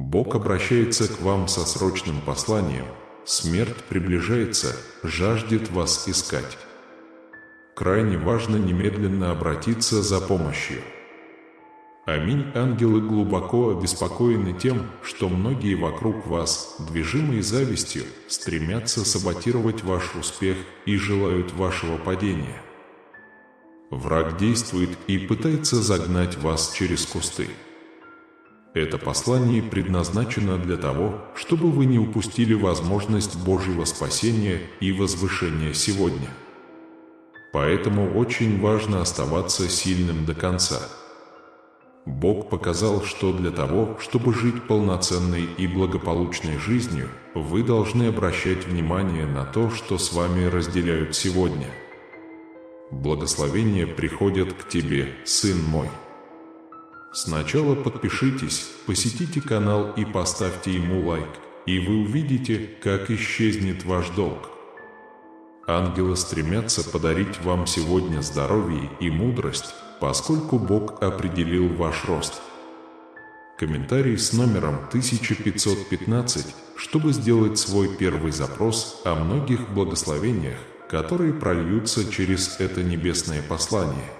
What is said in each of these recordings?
Бог обращается к вам со срочным посланием. Смерть приближается, жаждет вас искать. Крайне важно немедленно обратиться за помощью. Аминь. Ангелы глубоко обеспокоены тем, что многие вокруг вас, движимые завистью, стремятся саботировать ваш успех и желают вашего падения. Враг действует и пытается загнать вас через кусты. Это послание предназначено для того, чтобы вы не упустили возможность Божьего спасения и возвышения сегодня. Поэтому очень важно оставаться сильным до конца. Бог показал, что для того, чтобы жить полноценной и благополучной жизнью, вы должны обращать внимание на то, что с вами разделяют сегодня. Благословения приходят к тебе, сын мой. Сначала подпишитесь, посетите канал и поставьте ему лайк, и вы увидите, как исчезнет ваш долг. Ангелы стремятся подарить вам сегодня здоровье и мудрость, поскольку Бог определил ваш рост. Комментарий с номером 1515, чтобы сделать свой первый запрос о многих благословениях, которые прольются через это небесное послание.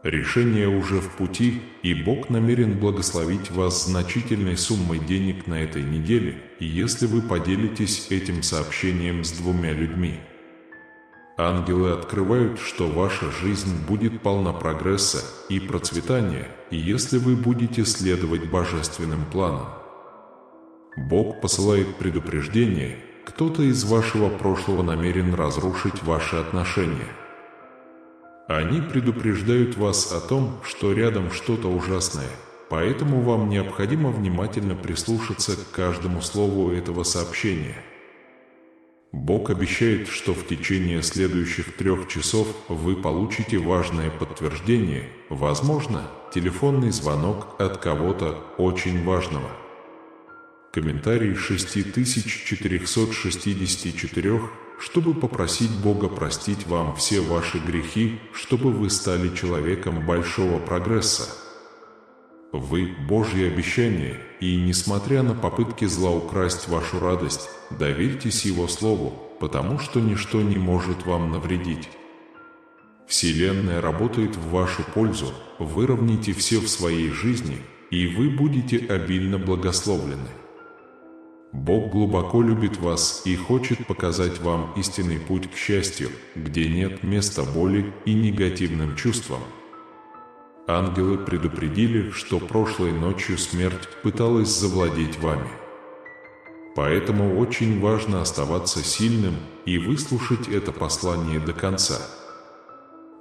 Решение уже в пути, и Бог намерен благословить вас значительной суммой денег на этой неделе, если вы поделитесь этим сообщением с 2 людьми. Ангелы открывают, что ваша жизнь будет полна прогресса и процветания, если вы будете следовать божественным планам. Бог посылает предупреждение: кто-то из вашего прошлого намерен разрушить ваши отношения. Они предупреждают вас о том, что рядом что-то ужасное, поэтому вам необходимо внимательно прислушаться к каждому слову этого сообщения. Бог обещает, что в течение следующих 3 часов вы получите важное подтверждение, возможно, телефонный звонок от кого-то очень важного. Комментарий 6464, чтобы попросить Бога простить вам все ваши грехи, чтобы вы стали человеком большого прогресса. Вы – Божье обещание, и, несмотря на попытки зла украсть вашу радость, доверьтесь Его Слову, потому что ничто не может вам навредить. Вселенная работает в вашу пользу, выровняйте все в своей жизни, и вы будете обильно благословлены. Бог глубоко любит вас и хочет показать вам истинный путь к счастью, где нет места боли и негативным чувствам. Ангелы предупредили, что прошлой ночью смерть пыталась завладеть вами. Поэтому очень важно оставаться сильным и выслушать это послание до конца.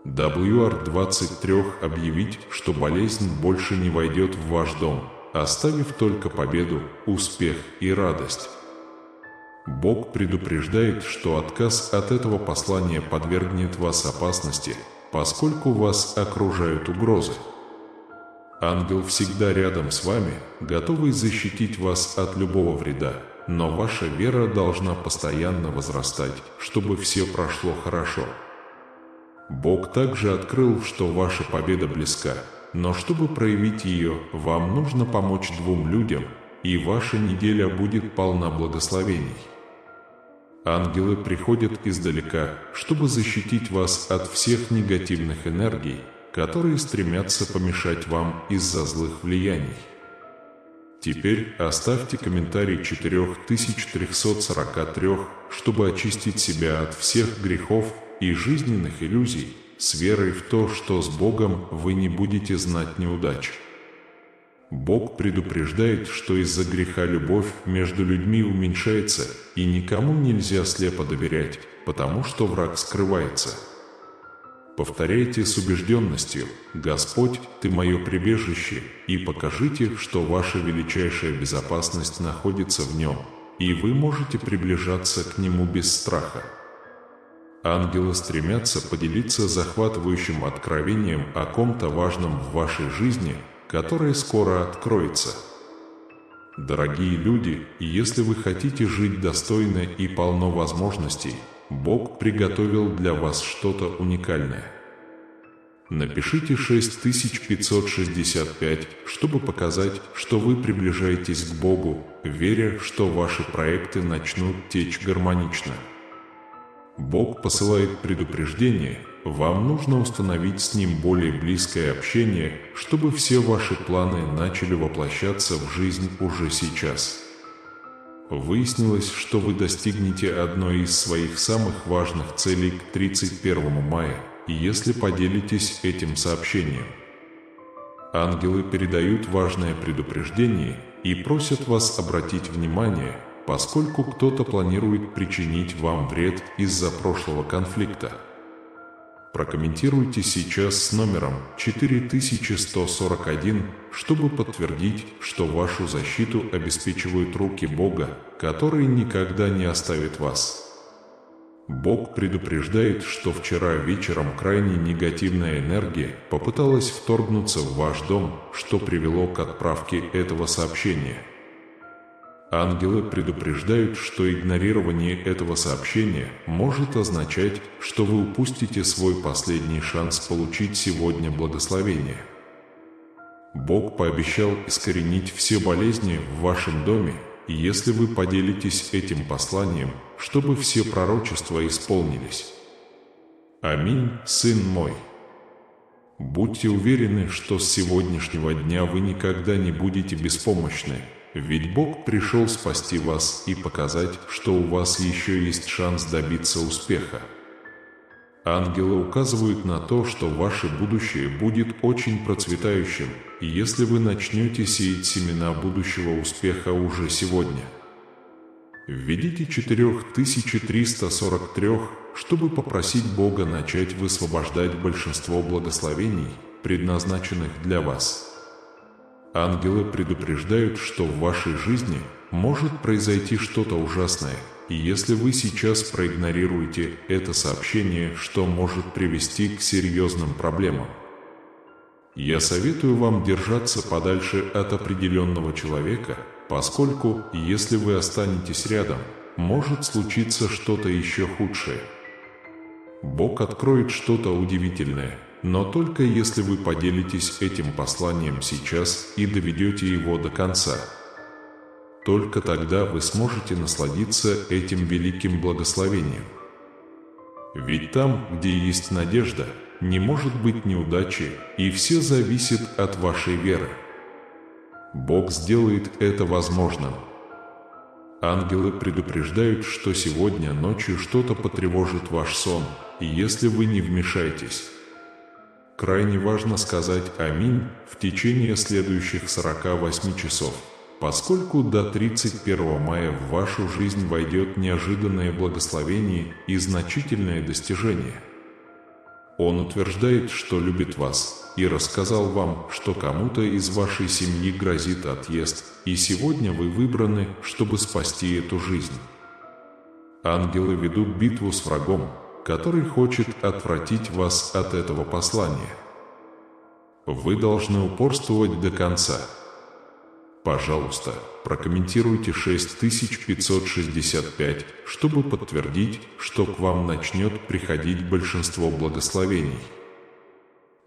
WR-23 объявить, что болезнь больше не войдет в ваш дом, оставив только победу, успех и радость. Бог предупреждает, что отказ от этого послания подвергнет вас опасности, поскольку вас окружают угрозы. Ангел всегда рядом с вами, готовый защитить вас от любого вреда, но ваша вера должна постоянно возрастать, чтобы все прошло хорошо. Бог также открыл, что ваша победа близка, но чтобы проявить ее, вам нужно помочь 2 людям, и ваша неделя будет полна благословений. Ангелы приходят издалека, чтобы защитить вас от всех негативных энергий, которые стремятся помешать вам из-за злых влияний. Теперь оставьте комментарий 4343, чтобы очистить себя от всех грехов и жизненных иллюзий, с верой в то, что с Богом вы не будете знать неудач. Бог предупреждает, что из-за греха любовь между людьми уменьшается, и никому нельзя слепо доверять, потому что враг скрывается. Повторяйте с убежденностью: «Господь, Ты мое прибежище», и покажите, что ваша величайшая безопасность находится в Нем, и вы можете приближаться к Нему без страха. Ангелы стремятся поделиться захватывающим откровением о ком-то важном в вашей жизни, которое скоро откроется. Дорогие люди, если вы хотите жить достойно и полно возможностей, Бог приготовил для вас что-то уникальное. напишите 6565, чтобы показать, что вы приближаетесь к Богу, веря, что ваши проекты начнут течь гармонично. Бог посылает предупреждение, вам нужно установить с Ним более близкое общение, чтобы все ваши планы начали воплощаться в жизнь уже сейчас. Выяснилось, что вы достигнете одной из своих самых важных целей к 31 мая, если поделитесь этим сообщением. Ангелы передают важное предупреждение и просят вас обратить внимание, поскольку кто-то планирует причинить вам вред из-за прошлого конфликта. Прокомментируйте сейчас с номером 4141, чтобы подтвердить, что вашу защиту обеспечивают руки Бога, который никогда не оставит вас. Бог предупреждает, что вчера вечером крайне негативная энергия попыталась вторгнуться в ваш дом, что привело к отправке этого сообщения. Ангелы предупреждают, что игнорирование этого сообщения может означать, что вы упустите свой последний шанс получить сегодня благословение. Бог пообещал искоренить все болезни в вашем доме, если вы поделитесь этим посланием, чтобы все пророчества исполнились. Аминь, сын мой. Будьте уверены, что с сегодняшнего дня вы никогда не будете беспомощны, ведь Бог пришел спасти вас и показать, что у вас еще есть шанс добиться успеха. Ангелы указывают на то, что ваше будущее будет очень процветающим, если вы начнете сеять семена будущего успеха уже сегодня. Введите 4343, чтобы попросить Бога начать высвобождать большинство благословений, предназначенных для вас. Ангелы предупреждают, что в вашей жизни может произойти что-то ужасное, и если вы сейчас проигнорируете это сообщение, что может привести к серьезным проблемам. Я советую вам держаться подальше от определенного человека, поскольку, если вы останетесь рядом, может случиться что-то еще худшее. Бог откроет что-то удивительное, но только если вы поделитесь этим посланием сейчас и доведете его до конца. Только тогда вы сможете насладиться этим великим благословением. Ведь там, где есть надежда, не может быть неудачи, и все зависит от вашей веры. Бог сделает это возможным. Ангелы предупреждают, что сегодня ночью что-то потревожит ваш сон, и если вы не вмешаетесь. Крайне важно сказать «Аминь» в течение следующих 48 часов, поскольку до 31 мая в вашу жизнь войдет неожиданное благословение и значительное достижение. Он утверждает, что любит вас, и рассказал вам, что кому-то из вашей семьи грозит отъезд, и сегодня вы выбраны, чтобы спасти эту жизнь. Ангелы ведут битву с врагом, который хочет отвратить вас от этого послания. Вы должны упорствовать до конца. Пожалуйста, прокомментируйте 6565, чтобы подтвердить, что к вам начнет приходить большинство благословений.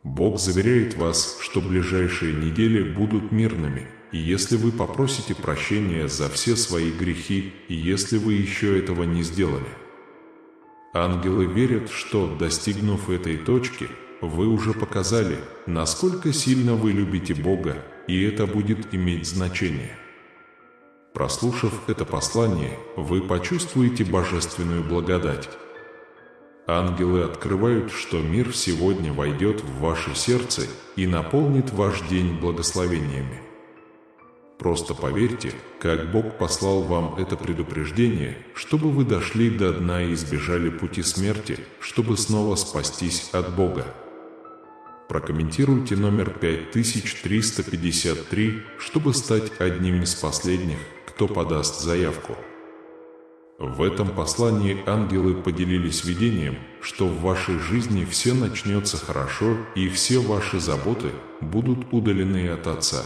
Бог заверяет вас, что ближайшие недели будут мирными, и если вы попросите прощения за все свои грехи, и если вы еще этого не сделали. Ангелы верят, что, достигнув этой точки, вы уже показали, насколько сильно вы любите Бога, и это будет иметь значение. Прослушав это послание, вы почувствуете божественную благодать. Ангелы открывают, что мир сегодня войдет в ваше сердце и наполнит ваш день благословениями. Просто поверьте, как Бог послал вам это предупреждение, чтобы вы дошли до дна и избежали пути смерти, чтобы снова спастись от Бога. Прокомментируйте номер 5353, чтобы стать одним из последних, кто подаст заявку. В этом послании ангелы поделились видением, что в вашей жизни все начнется хорошо и все ваши заботы будут удалены от Отца.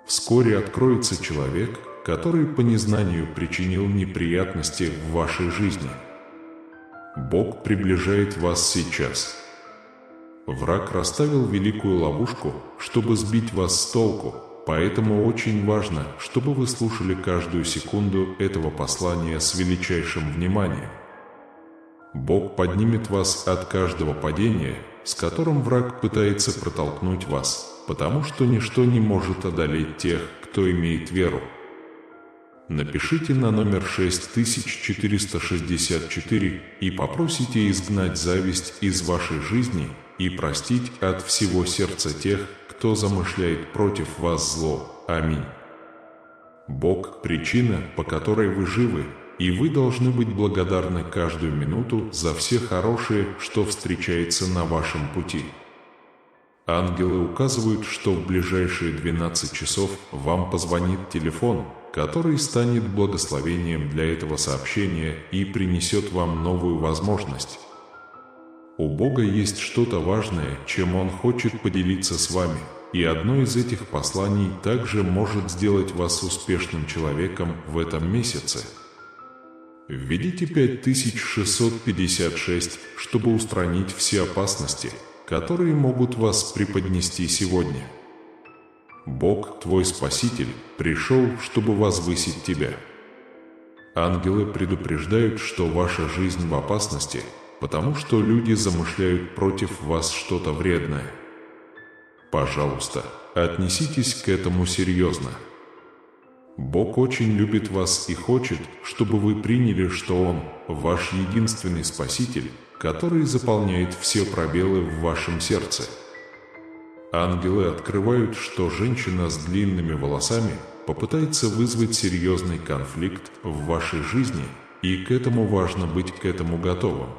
Вскоре откроется человек, который по незнанию причинил неприятности в вашей жизни. Бог приближает вас сейчас. Враг расставил великую ловушку, чтобы сбить вас с толку, поэтому очень важно, чтобы вы слушали каждую секунду этого послания с величайшим вниманием. Бог поднимет вас от каждого падения, с которым враг пытается протолкнуть вас, потому что ничто не может одолеть тех, кто имеет веру. Напишите на номер 6464 и попросите изгнать зависть из вашей жизни и простить от всего сердца тех, кто замышляет против вас зло. Аминь. Бог – причина, по которой вы живы, и вы должны быть благодарны каждую минуту за все хорошее, что встречается на вашем пути. Ангелы указывают, что в ближайшие 12 часов вам позвонит телефон, который станет благословением для этого сообщения и принесет вам новую возможность. У Бога есть что-то важное, чем Он хочет поделиться с вами, и одно из этих посланий также может сделать вас успешным человеком в этом месяце. Введите 5656, чтобы устранить все опасности, которые могут вас преподнести сегодня. Бог, твой Спаситель, пришел, чтобы возвысить тебя. Ангелы предупреждают, что ваша жизнь в опасности, потому что люди замышляют против вас что-то вредное. Пожалуйста, отнеситесь к этому серьезно. Бог очень любит вас и хочет, чтобы вы приняли, что Он – ваш единственный Спаситель, который заполняет все пробелы в вашем сердце. Ангелы открывают, что женщина с длинными волосами попытается вызвать серьезный конфликт в вашей жизни, и к этому важно быть к этому готовым.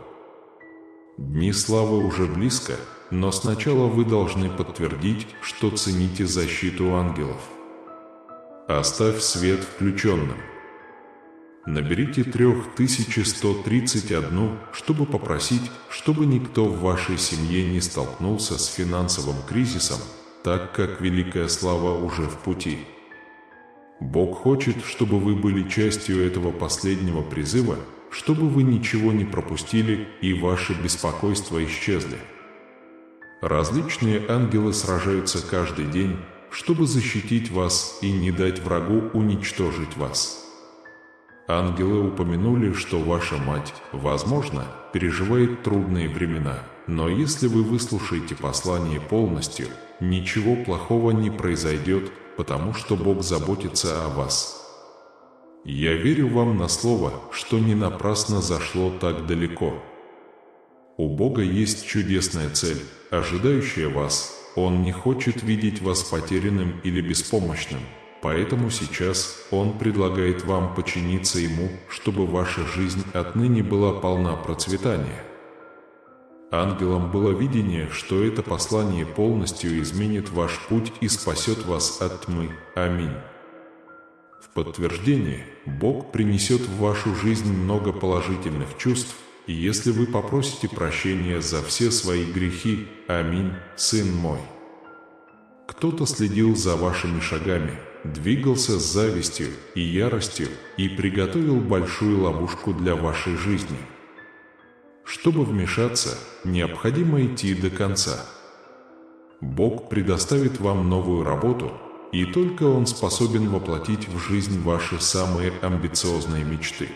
Дни славы уже близко, но сначала вы должны подтвердить, что цените защиту ангелов. Оставь свет включенным. Наберите 3131, чтобы попросить, чтобы никто в вашей семье не столкнулся с финансовым кризисом, так как великая слава уже в пути. Бог хочет, чтобы вы были частью этого последнего призыва, чтобы вы ничего не пропустили и ваши беспокойства исчезли. Различные ангелы сражаются каждый день, чтобы защитить вас и не дать врагу уничтожить вас. Ангелы упомянули, что ваша мать, возможно, переживает трудные времена, но если вы выслушаете послание полностью, ничего плохого не произойдет, потому что Бог заботится о вас. Я верю вам на слово, что не напрасно зашло так далеко. У Бога есть чудесная цель, ожидающая вас. Он не хочет видеть вас потерянным или беспомощным. Поэтому сейчас Он предлагает вам подчиниться Ему, чтобы ваша жизнь отныне была полна процветания. Ангелам было видение, что это послание полностью изменит ваш путь и спасет вас от тьмы. Аминь. В подтверждение, Бог принесет в вашу жизнь много положительных чувств, и если вы попросите прощения за все свои грехи. Аминь, сын мой. Кто-то следил за вашими шагами, двигался с завистью и яростью и приготовил большую ловушку для вашей жизни. Чтобы вмешаться, необходимо идти до конца. Бог предоставит вам новую работу, и только Он способен воплотить в жизнь ваши самые амбициозные мечты.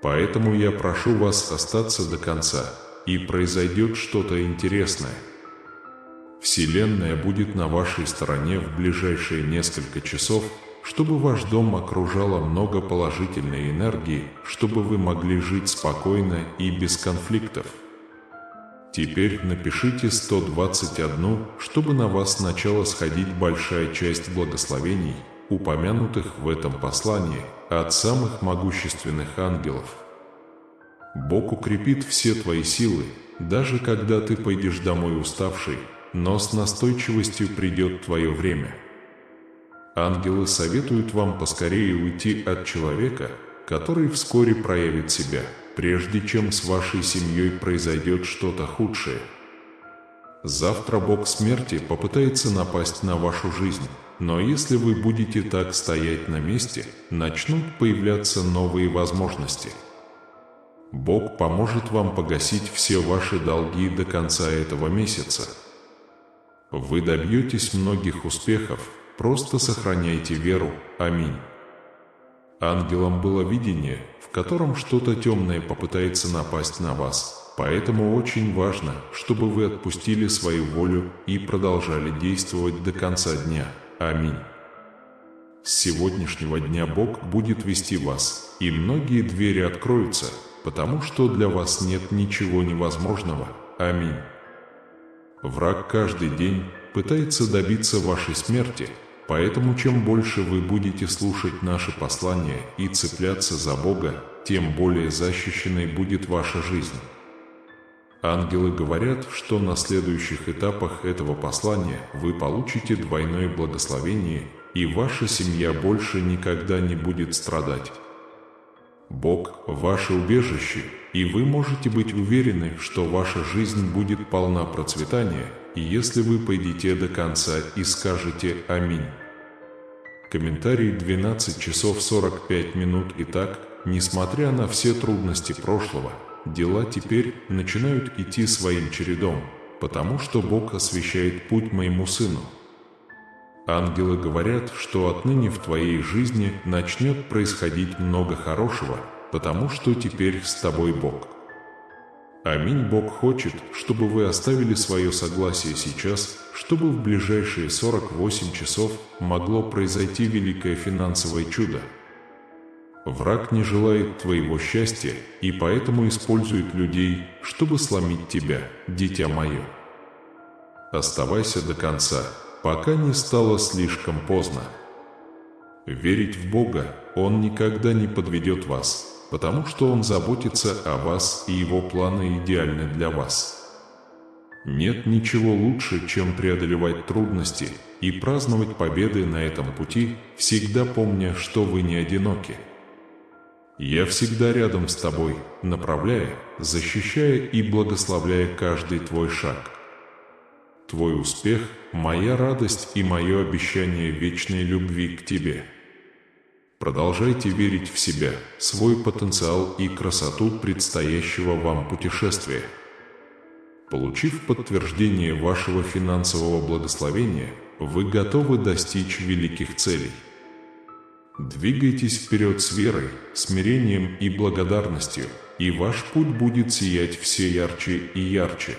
Поэтому я прошу вас остаться до конца, и произойдет что-то интересное. Вселенная будет на вашей стороне в ближайшие несколько часов, чтобы ваш дом окружало много положительной энергии, чтобы вы могли жить спокойно и без конфликтов. Теперь напишите 121, чтобы на вас начала сходить большая часть благословений, упомянутых в этом послании, от самых могущественных ангелов. Бог укрепит все твои силы, даже когда ты пойдешь домой уставший, но с настойчивостью придет твое время. Ангелы советуют вам поскорее уйти от человека, который вскоре проявит себя, прежде чем с вашей семьей произойдет что-то худшее. Завтра бог смерти попытается напасть на вашу жизнь, но если вы будете так стоять на месте, начнут появляться новые возможности. Бог поможет вам погасить все ваши долги до конца этого месяца. Вы добьетесь многих успехов, просто сохраняйте веру. Аминь. Ангелом было видение, в котором что-то темное попытается напасть на вас, поэтому очень важно, чтобы вы отпустили свою волю и продолжали действовать до конца дня. Аминь. С сегодняшнего дня Бог будет вести вас, и многие двери откроются, потому что для вас нет ничего невозможного. Аминь. Враг каждый день пытается добиться вашей смерти, поэтому чем больше вы будете слушать наши послания и цепляться за Бога, тем более защищенной будет ваша жизнь. Ангелы говорят, что на следующих этапах этого послания вы получите двойное благословение, и ваша семья больше никогда не будет страдать. Бог – ваше убежище, и вы можете быть уверены, что ваша жизнь будет полна процветания, если вы пойдете до конца и скажете «Аминь». Комментарий 12 часов 45 минут. Итак, несмотря на все трудности прошлого, дела теперь начинают идти своим чередом, потому что Бог освещает путь моему сыну. Ангелы говорят, что отныне в твоей жизни начнет происходить много хорошего, потому что теперь с тобой Бог. Аминь. Бог хочет, чтобы вы оставили свое согласие сейчас, чтобы в ближайшие 48 часов могло произойти великое финансовое чудо. Враг не желает твоего счастья и поэтому использует людей, чтобы сломить тебя, дитя мое. Оставайся до конца, пока не стало слишком поздно. Верить в Бога, Он никогда не подведет вас, потому что Он заботится о вас и Его планы идеальны для вас. Нет ничего лучше, чем преодолевать трудности и праздновать победы на этом пути, всегда помня, что вы не одиноки. Я всегда рядом с тобой, направляя, защищая и благословляя каждый твой шаг. Твой успех – моя радость и мое обещание вечной любви к тебе. Продолжайте верить в себя, свой потенциал и красоту предстоящего вам путешествия. Получив подтверждение вашего финансового благословения, вы готовы достичь великих целей. Двигайтесь вперед с верой, смирением и благодарностью, и ваш путь будет сиять все ярче и ярче.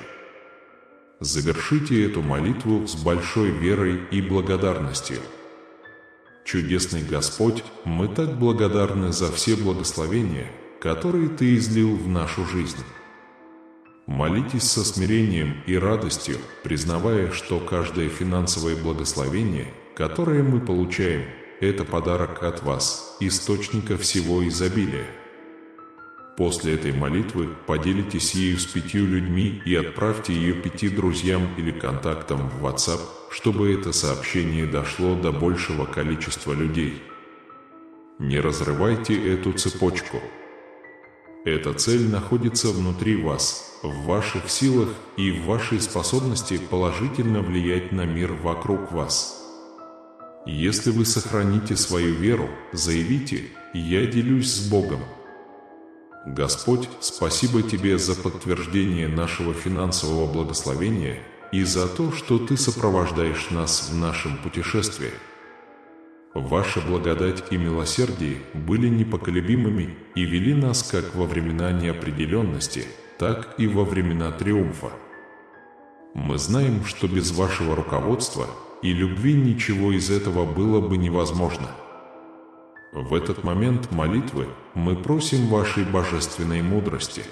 Завершите эту молитву с большой верой и благодарностью. Чудесный Господь, мы так благодарны за все благословения, которые Ты излил в нашу жизнь. Молитесь со смирением и радостью, признавая, что каждое финансовое благословение, которое мы получаем, это подарок от вас, источника всего изобилия. После этой молитвы поделитесь ею с 5 людьми и отправьте ее 5 друзьям или контактам в WhatsApp, чтобы это сообщение дошло до большего количества людей. Не разрывайте эту цепочку. Эта цель находится внутри вас, в ваших силах и в вашей способности положительно влиять на мир вокруг вас. Если вы сохраните свою веру, заявите «Я делюсь с Богом». Господь, спасибо Тебе за подтверждение нашего финансового благословения и за то, что Ты сопровождаешь нас в нашем путешествии. Ваша благодать и милосердие были непоколебимыми и вели нас как во времена неопределенности, так и во времена триумфа. Мы знаем, что без Вашего руководства и любви ничего из этого было бы невозможно. В этот момент молитвы мы просим Вашей божественной мудрости.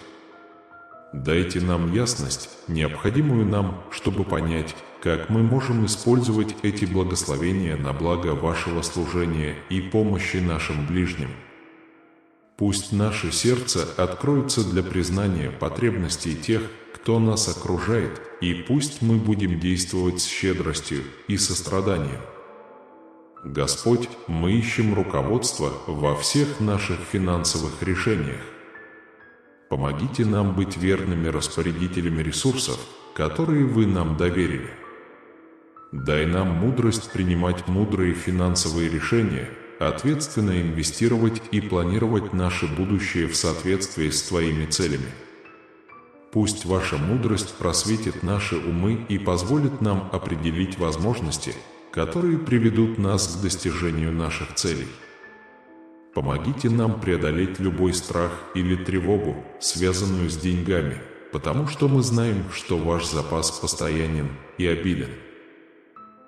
Дайте нам ясность, необходимую нам, чтобы понять, как мы можем использовать эти благословения на благо Вашего служения и помощи нашим ближним. Пусть наше сердце откроется для признания потребностей тех, кто нас окружает, и пусть мы будем действовать с щедростью и состраданием. Господь, мы ищем руководство во всех наших финансовых решениях. Помогите нам быть верными распорядителями ресурсов, которые Вы нам доверили. Дай нам мудрость принимать мудрые финансовые решения, ответственно инвестировать и планировать наше будущее в соответствии с Твоими целями. Пусть Ваша мудрость просветит наши умы и позволит нам определить возможности, которые приведут нас к достижению наших целей. Помогите нам преодолеть любой страх или тревогу, связанную с деньгами, потому что мы знаем, что Ваш запас постоянен и обилен.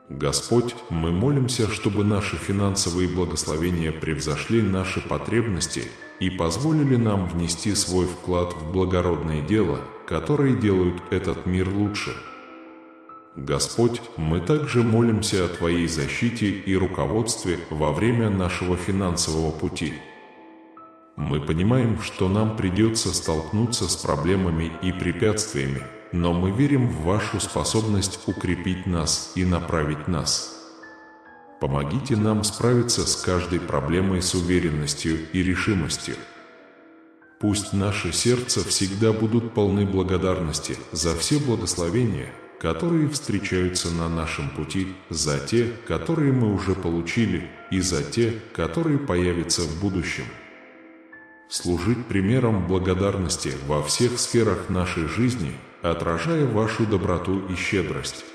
Господь, мы молимся, чтобы наши финансовые благословения превзошли наши потребности и позволили нам внести свой вклад в благородное дело, которые делают этот мир лучше. Господь, мы также молимся о Твоей защите и руководстве во время нашего финансового пути. Мы понимаем, что нам придется столкнуться с проблемами и препятствиями, но мы верим в Вашу способность укрепить нас и направить нас. Помогите нам справиться с каждой проблемой с уверенностью и решимостью. Пусть наши сердца всегда будут полны благодарности за все благословения, которые встречаются на нашем пути, за те, которые мы уже получили, и за те, которые появятся в будущем. Служить примером благодарности во всех сферах нашей жизни, отражая Вашу доброту и щедрость.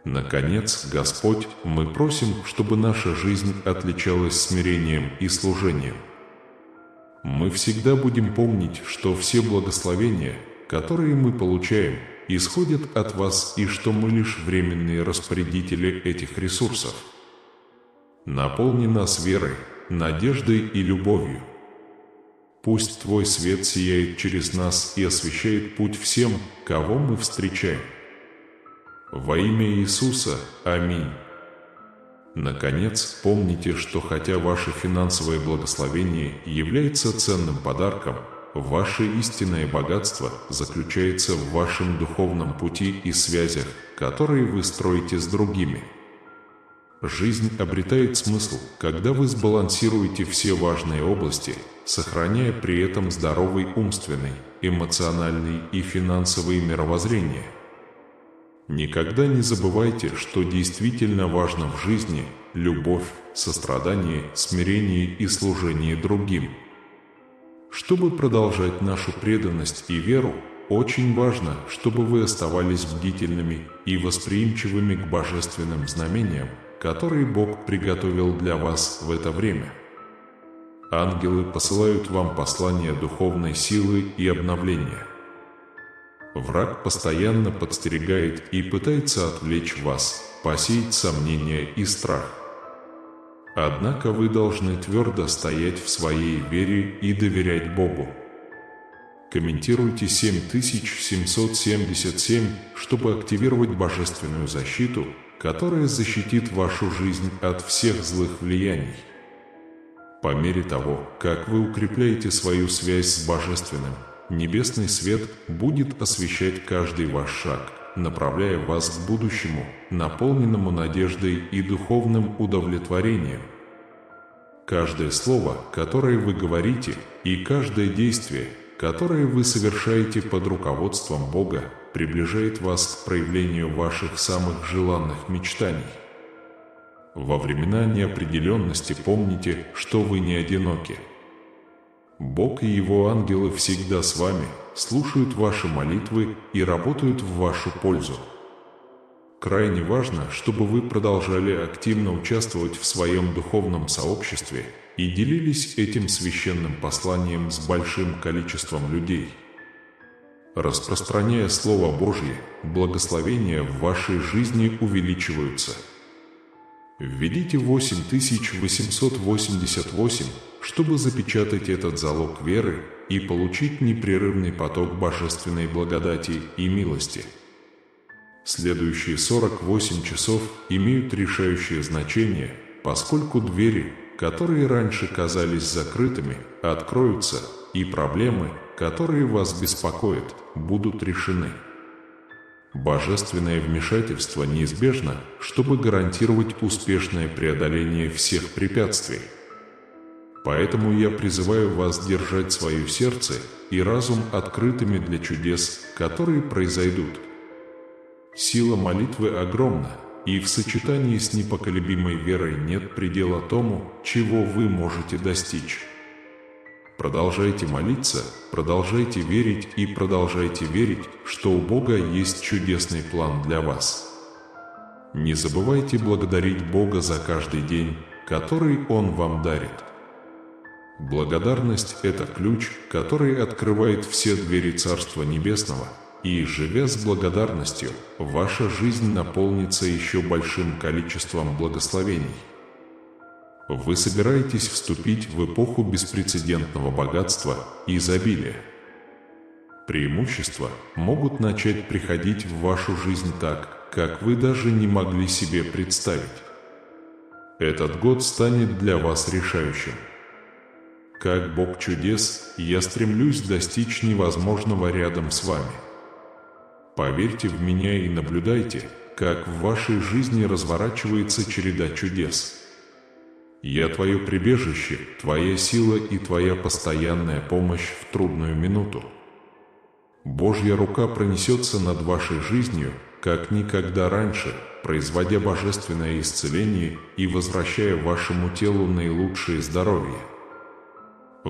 Наконец, Господь, мы просим, чтобы наша жизнь отличалась смирением и служением. Мы всегда будем помнить, что все благословения, которые мы получаем, исходят от Вас и что мы лишь временные распорядители этих ресурсов. Наполни нас верой, надеждой и любовью. Пусть Твой свет сияет через нас и освещает путь всем, кого мы встречаем. Во имя Иисуса. Аминь. Наконец, помните, что хотя ваше финансовое благословение является ценным подарком, ваше истинное богатство заключается в вашем духовном пути и связях, которые вы строите с другими. Жизнь обретает смысл, когда вы сбалансируете все важные области, сохраняя при этом здоровый умственный, эмоциональный и финансовый мировоззрение. Никогда не забывайте, что действительно важно в жизни – любовь, сострадание, смирение и служение другим. Чтобы продолжать нашу преданность и веру, очень важно, чтобы вы оставались бдительными и восприимчивыми к божественным знамениям, которые Бог приготовил для вас в это время. Ангелы посылают вам послания духовной силы и обновления. Враг постоянно подстерегает и пытается отвлечь вас, посеять сомнения и страх. Однако вы должны твердо стоять в своей вере и доверять Богу. Комментируйте 7777, чтобы активировать божественную защиту, которая защитит вашу жизнь от всех злых влияний. По мере того, как вы укрепляете свою связь с Божественным, небесный свет будет освещать каждый ваш шаг, направляя вас к будущему, наполненному надеждой и духовным удовлетворением. Каждое слово, которое вы говорите, и каждое действие, которое вы совершаете под руководством Бога, приближает вас к проявлению ваших самых желанных мечтаний. Во времена неопределенности помните, что вы не одиноки. Бог и Его ангелы всегда с вами, слушают ваши молитвы и работают в вашу пользу. Крайне важно, чтобы вы продолжали активно участвовать в своем духовном сообществе и делились этим священным посланием с большим количеством людей. Распространяя Слово Божье, благословения в вашей жизни увеличиваются. Введите 8888, чтобы запечатать этот залог веры и получить непрерывный поток божественной благодати и милости. Следующие 48 часов имеют решающее значение, поскольку двери, которые раньше казались закрытыми, откроются, и проблемы, которые вас беспокоят, будут решены. Божественное вмешательство неизбежно, чтобы гарантировать успешное преодоление всех препятствий. Поэтому я призываю вас держать свое сердце и разум открытыми для чудес, которые произойдут. Сила молитвы огромна, и в сочетании с непоколебимой верой нет предела тому, чего вы можете достичь. Продолжайте молиться, продолжайте верить и продолжайте верить, что у Бога есть чудесный план для вас. Не забывайте благодарить Бога за каждый день, который Он вам дарит. Благодарность – это ключ, который открывает все двери Царства Небесного, и, живя с благодарностью, ваша жизнь наполнится еще большим количеством благословений. Вы собираетесь вступить в эпоху беспрецедентного богатства и изобилия. Преимущества могут начать приходить в вашу жизнь так, как вы даже не могли себе представить. Этот год станет для вас решающим. Как Бог чудес, я стремлюсь достичь невозможного рядом с вами. Поверьте в меня и наблюдайте, как в вашей жизни разворачивается череда чудес. Я твое прибежище, твоя сила и твоя постоянная помощь в трудную минуту. Божья рука пронесется над вашей жизнью, как никогда раньше, производя божественное исцеление и возвращая вашему телу наилучшее здоровье.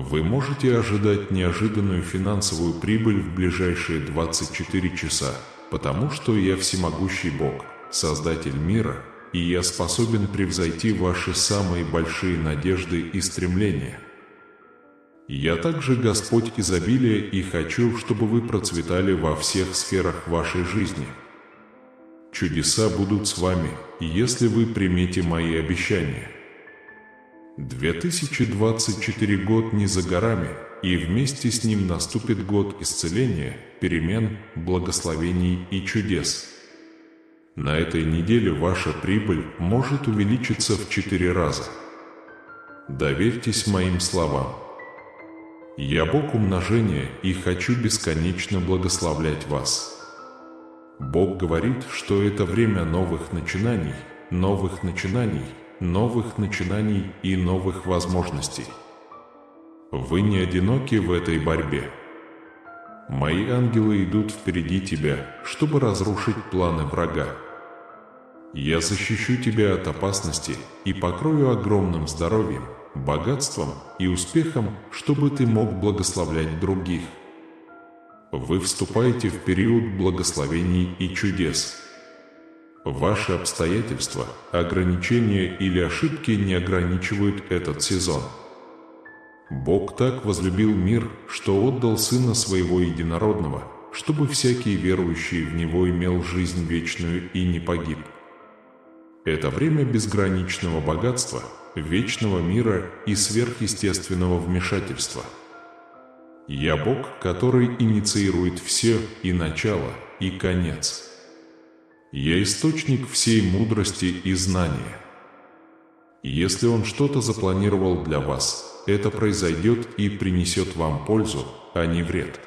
Вы можете ожидать неожиданную финансовую прибыль в ближайшие 24 часа, потому что я всемогущий Бог, Создатель мира, и я способен превзойти ваши самые большие надежды и стремления. Я также Господь изобилия и хочу, чтобы вы процветали во всех сферах вашей жизни. Чудеса будут с вами, если вы примете мои обещания. 2024 год не за горами, и вместе с ним наступит год исцеления, перемен, благословений и чудес. На этой неделе ваша прибыль может увеличиться в 4 раза. Доверьтесь моим словам. Я Бог умножения и хочу бесконечно благословлять вас. Бог говорит, что это время новых начинаний, новых начинаний, новых начинаний и новых возможностей. Вы не одиноки в этой борьбе. Мои ангелы идут впереди тебя, чтобы разрушить планы врага. Я защищу тебя от опасности и покрою огромным здоровьем, богатством и успехом, чтобы ты мог благословлять других. Вы вступаете в период благословений и чудес. Ваши обстоятельства, ограничения или ошибки не ограничивают этот сезон. Бог так возлюбил мир, что отдал Сына Своего Единородного, чтобы всякий верующий в Него имел жизнь вечную и не погиб. Это время безграничного богатства, вечного мира и сверхъестественного вмешательства. Я Бог, который инициирует все и начало, и конец. Я источник всей мудрости и знания. Если Он что-то запланировал для вас, это произойдет и принесет вам пользу, а не вред.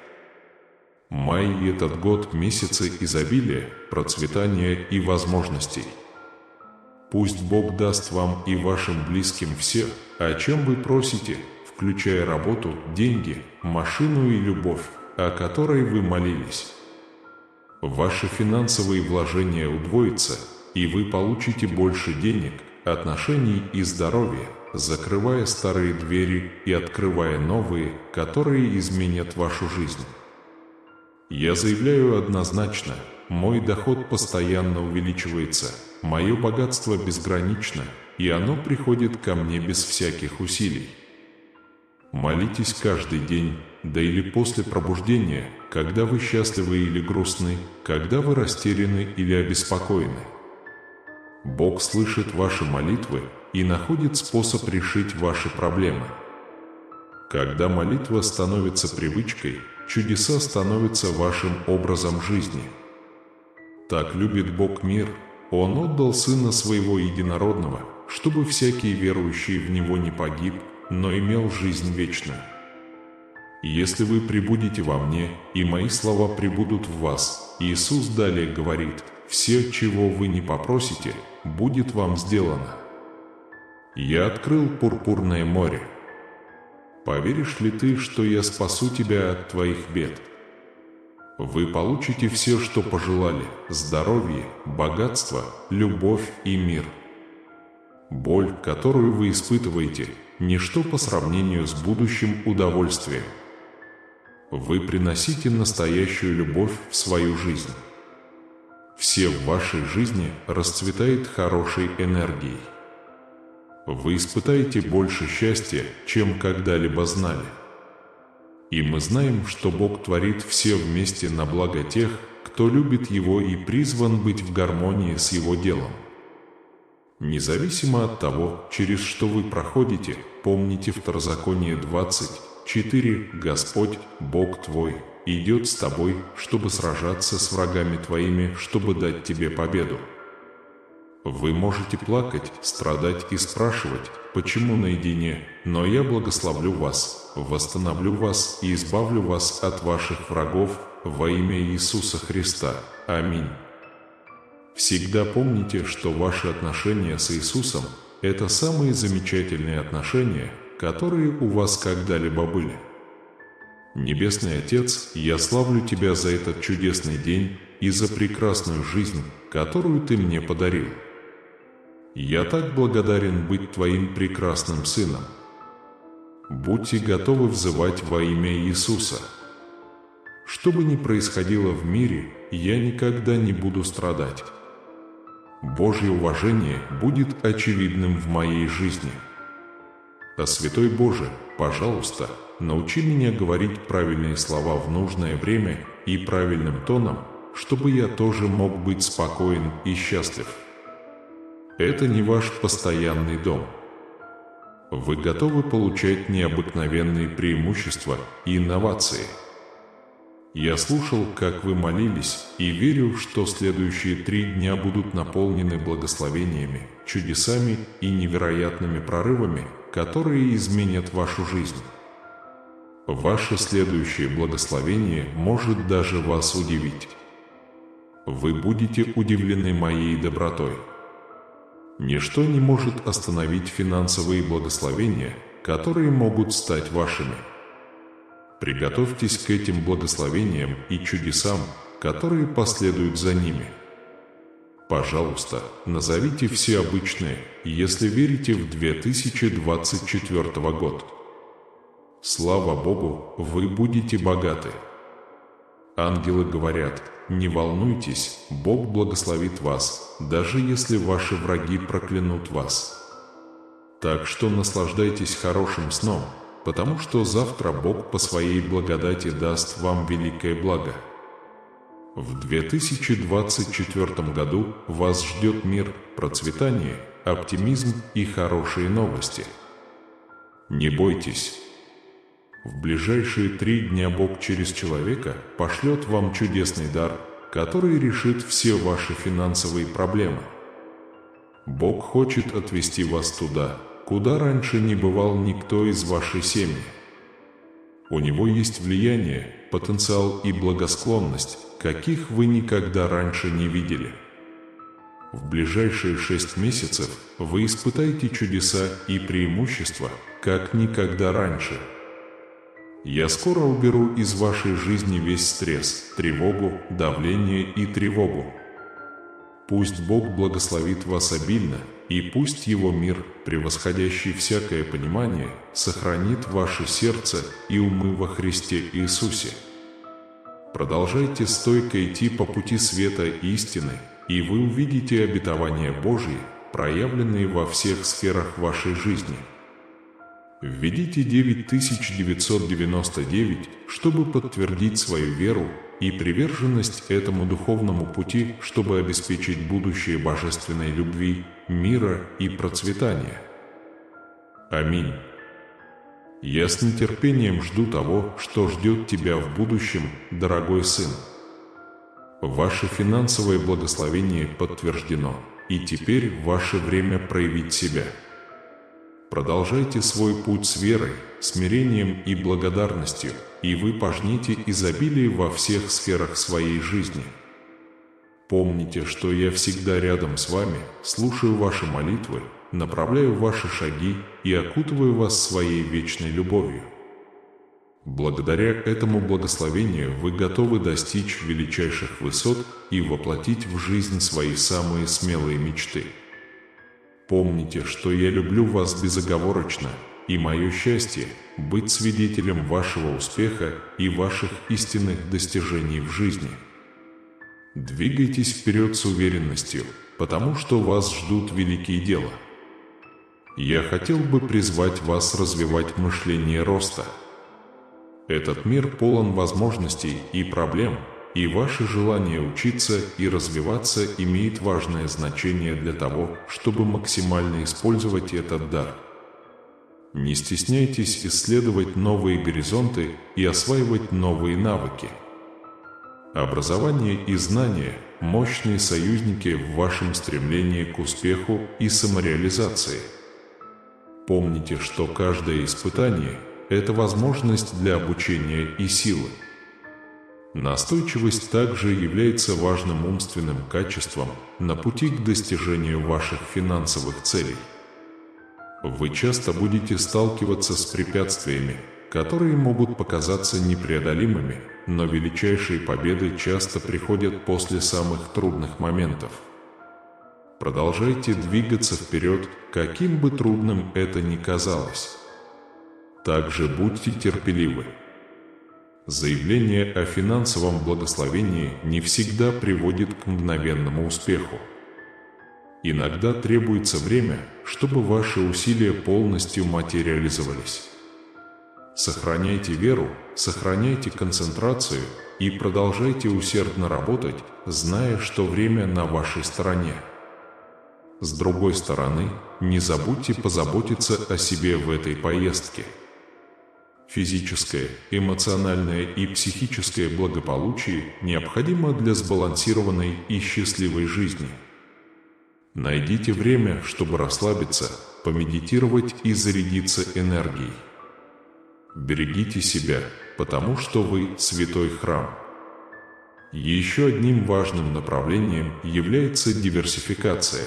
Май – этот год месяцы изобилия, процветания и возможностей. Пусть Бог даст вам и вашим близким все, о чем вы просите, включая работу, деньги, машину и любовь, о которой вы молились. Ваши финансовые вложения удвоятся, и вы получите больше денег, отношений и здоровья, закрывая старые двери и открывая новые, которые изменят вашу жизнь. Я заявляю однозначно, мой доход постоянно увеличивается, мое богатство безгранично, и оно приходит ко мне без всяких усилий. Молитесь каждый день, да или после пробуждения, когда вы счастливы или грустны, когда вы растеряны или обеспокоены. Бог слышит ваши молитвы и находит способ решить ваши проблемы. Когда молитва становится привычкой, чудеса становятся вашим образом жизни. Так любит Бог мир, Он отдал Сына Своего Единородного, чтобы всякий верующий в Него не погиб, но имел жизнь вечную. Если вы пребудете во мне, и мои слова пребудут в вас, Иисус далее говорит, все, чего вы не попросите, будет вам сделано. Я открыл пурпурное море. Поверишь ли ты, что я спасу тебя от твоих бед? Вы получите все, что пожелали: здоровье, богатство, любовь и мир. Боль, которую вы испытываете, ничто по сравнению с будущим удовольствием. Вы приносите настоящую любовь в свою жизнь. Все в вашей жизни расцветает хорошей энергией. Вы испытаете больше счастья, чем когда-либо знали. И мы знаем, что Бог творит все вместе на благо тех, кто любит Его и призван быть в гармонии с Его делом. Независимо от того, через что вы проходите, помните Второзаконие 20:4: «Господь, Бог твой, идет с тобой, чтобы сражаться с врагами твоими, чтобы дать тебе победу». Вы можете плакать, страдать и спрашивать, почему наедине, но я благословлю вас, восстановлю вас и избавлю вас от ваших врагов во имя Иисуса Христа. Аминь. Всегда помните, что ваши отношения с Иисусом – это самые замечательные отношения, которые у вас когда-либо были. Небесный Отец, я славлю Тебя за этот чудесный день и за прекрасную жизнь, которую Ты мне подарил. Я так благодарен быть Твоим прекрасным сыном. Будьте готовы взывать во имя Иисуса. Что бы ни происходило в мире, я никогда не буду страдать. Божье уважение будет очевидным в моей жизни. А Святой Боже, пожалуйста, научи меня говорить правильные слова в нужное время и правильным тоном, чтобы я тоже мог быть спокоен и счастлив. Это не ваш постоянный дом. Вы готовы получать необыкновенные преимущества и инновации. Я слушал, как вы молились, и верю, что следующие 3 дня будут наполнены благословениями, чудесами и невероятными прорывами, которые изменят вашу жизнь. Ваше следующее благословение может даже вас удивить. Вы будете удивлены моей добротой. Ничто не может остановить финансовые благословения, которые могут стать вашими. Приготовьтесь к этим благословениям и чудесам, которые последуют за ними. Пожалуйста, назовите все обычные, если верите в 2024 год. Слава Богу, вы будете богаты. Ангелы говорят: не волнуйтесь, Бог благословит вас, даже если ваши враги проклянут вас. Так что наслаждайтесь хорошим сном, потому что завтра Бог по своей благодати даст вам великое благо. В 2024 году вас ждет мир, процветание, оптимизм и хорошие новости. Не бойтесь. В ближайшие 3 дня Бог через человека пошлет вам чудесный дар, который решит все ваши финансовые проблемы. Бог хочет отвести вас туда, куда раньше не бывал никто из вашей семьи. У Него есть влияние, потенциал и благосклонность, каких вы никогда раньше не видели. В ближайшие 6 месяцев вы испытаете чудеса и преимущества, как никогда раньше. Я скоро уберу из вашей жизни весь стресс, тревогу, давление и тревогу. Пусть Бог благословит вас обильно, и пусть Его мир, превосходящий всякое понимание, сохранит ваше сердце и умы во Христе Иисусе. Продолжайте стойко идти по пути света и истины, и вы увидите обетования Божьи, проявленные во всех сферах вашей жизни. Введите 9999, чтобы подтвердить свою веру и приверженность этому духовному пути, чтобы обеспечить будущее божественной любви, мира и процветания. Аминь. Я с нетерпением жду того, что ждет тебя в будущем, дорогой сын. Ваше финансовое благословение подтверждено, и теперь ваше время проявить себя. Продолжайте свой путь с верой, смирением и благодарностью, и вы пожните изобилие во всех сферах своей жизни. Помните, что я всегда рядом с вами, слушаю ваши молитвы, направляю ваши шаги и окутываю вас своей вечной любовью. Благодаря этому благословению вы готовы достичь величайших высот и воплотить в жизнь свои самые смелые мечты. Помните, что я люблю вас безоговорочно, и мое счастье – быть свидетелем вашего успеха и ваших истинных достижений в жизни. Двигайтесь вперед с уверенностью, потому что вас ждут великие дела. Я хотел бы призвать вас развивать мышление роста. Этот мир полон возможностей и проблем, и ваше желание учиться и развиваться имеет важное значение для того, чтобы максимально использовать этот дар. Не стесняйтесь исследовать новые горизонты и осваивать новые навыки. Образование и знания – мощные союзники в вашем стремлении к успеху и самореализации. Помните, что каждое испытание – это возможность для обучения и силы. Настойчивость также является важным умственным качеством на пути к достижению ваших финансовых целей. Вы часто будете сталкиваться с препятствиями, которые могут показаться непреодолимыми, но величайшие победы часто приходят после самых трудных моментов. Продолжайте двигаться вперед, каким бы трудным это ни казалось. Также будьте терпеливы. Заявление о финансовом благословении не всегда приводит к мгновенному успеху. Иногда требуется время, чтобы ваши усилия полностью материализовались. Сохраняйте веру, сохраняйте концентрацию и продолжайте усердно работать, зная, что время на вашей стороне. С другой стороны, не забудьте позаботиться о себе в этой поездке. Физическое, эмоциональное и психическое благополучие необходимо для сбалансированной и счастливой жизни. Найдите время, чтобы расслабиться, помедитировать и зарядиться энергией. Берегите себя, потому что вы – святой храм. Еще одним важным направлением является диверсификация.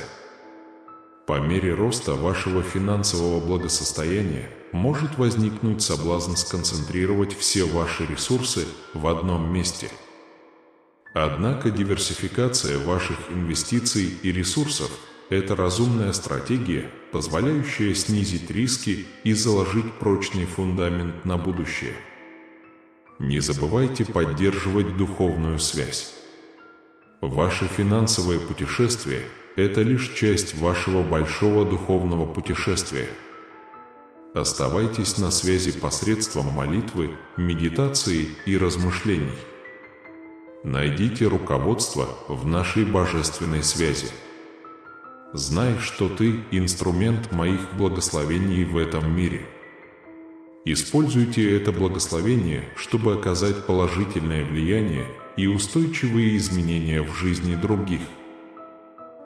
По мере роста вашего финансового благосостояния может возникнуть соблазн сконцентрировать все ваши ресурсы в одном месте. Однако диверсификация ваших инвестиций и ресурсов – это разумная стратегия, позволяющая снизить риски и заложить прочный фундамент на будущее. Не забывайте поддерживать духовную связь. Ваше финансовое путешествие – это лишь часть вашего большого духовного путешествия. Оставайтесь на связи посредством молитвы, медитации и размышлений. Найдите руководство в нашей божественной связи. Знай, что ты – инструмент моих благословений в этом мире. Используйте это благословение, чтобы оказать положительное влияние и устойчивые изменения в жизни других.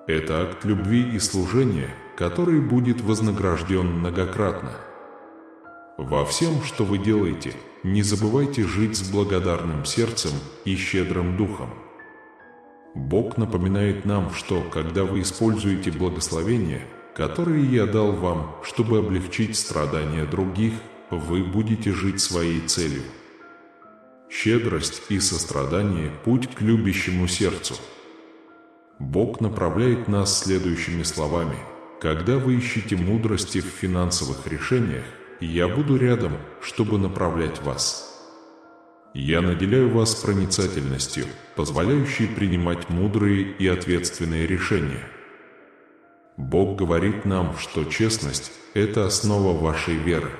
Это акт любви и служения, который будет вознагражден многократно. Во всем, что вы делаете, не забывайте жить с благодарным сердцем и щедрым духом. Бог напоминает нам, что, когда вы используете благословения, которые я дал вам, чтобы облегчить страдания других, вы будете жить своей целью. Щедрость и сострадание – путь к любящему сердцу. Бог направляет нас следующими словами: «Когда вы ищете мудрости в финансовых решениях, я буду рядом, чтобы направлять вас. Я наделяю вас проницательностью, позволяющей принимать мудрые и ответственные решения». Бог говорит нам, что честность – это основа вашей веры.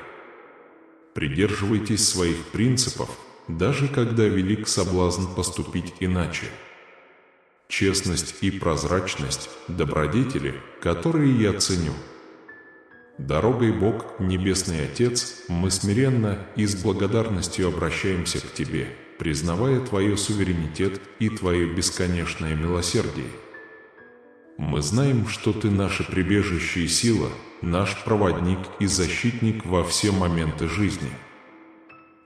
Придерживайтесь своих принципов, даже когда велик соблазн поступить иначе. Честность и прозрачность – добродетели, которые я ценю. Дорогой Бог, Небесный Отец, мы смиренно и с благодарностью обращаемся к Тебе, признавая Твой суверенитет и Твое бесконечное милосердие. Мы знаем, что Ты наше прибежище и сила, наш проводник и защитник во все моменты жизни.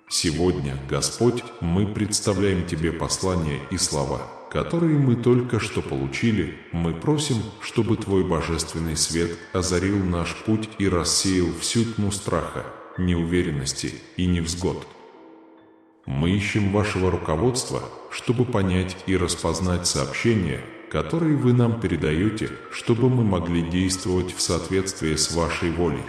Сегодня, Господь, мы представляем Тебе послания и слова, которые мы только что получили. Мы просим, чтобы Твой божественный свет озарил наш путь и рассеял всю тьму страха, неуверенности и невзгод. Мы ищем вашего руководства, чтобы понять и распознать сообщения, которые вы нам передаете, чтобы мы могли действовать в соответствии с вашей волей.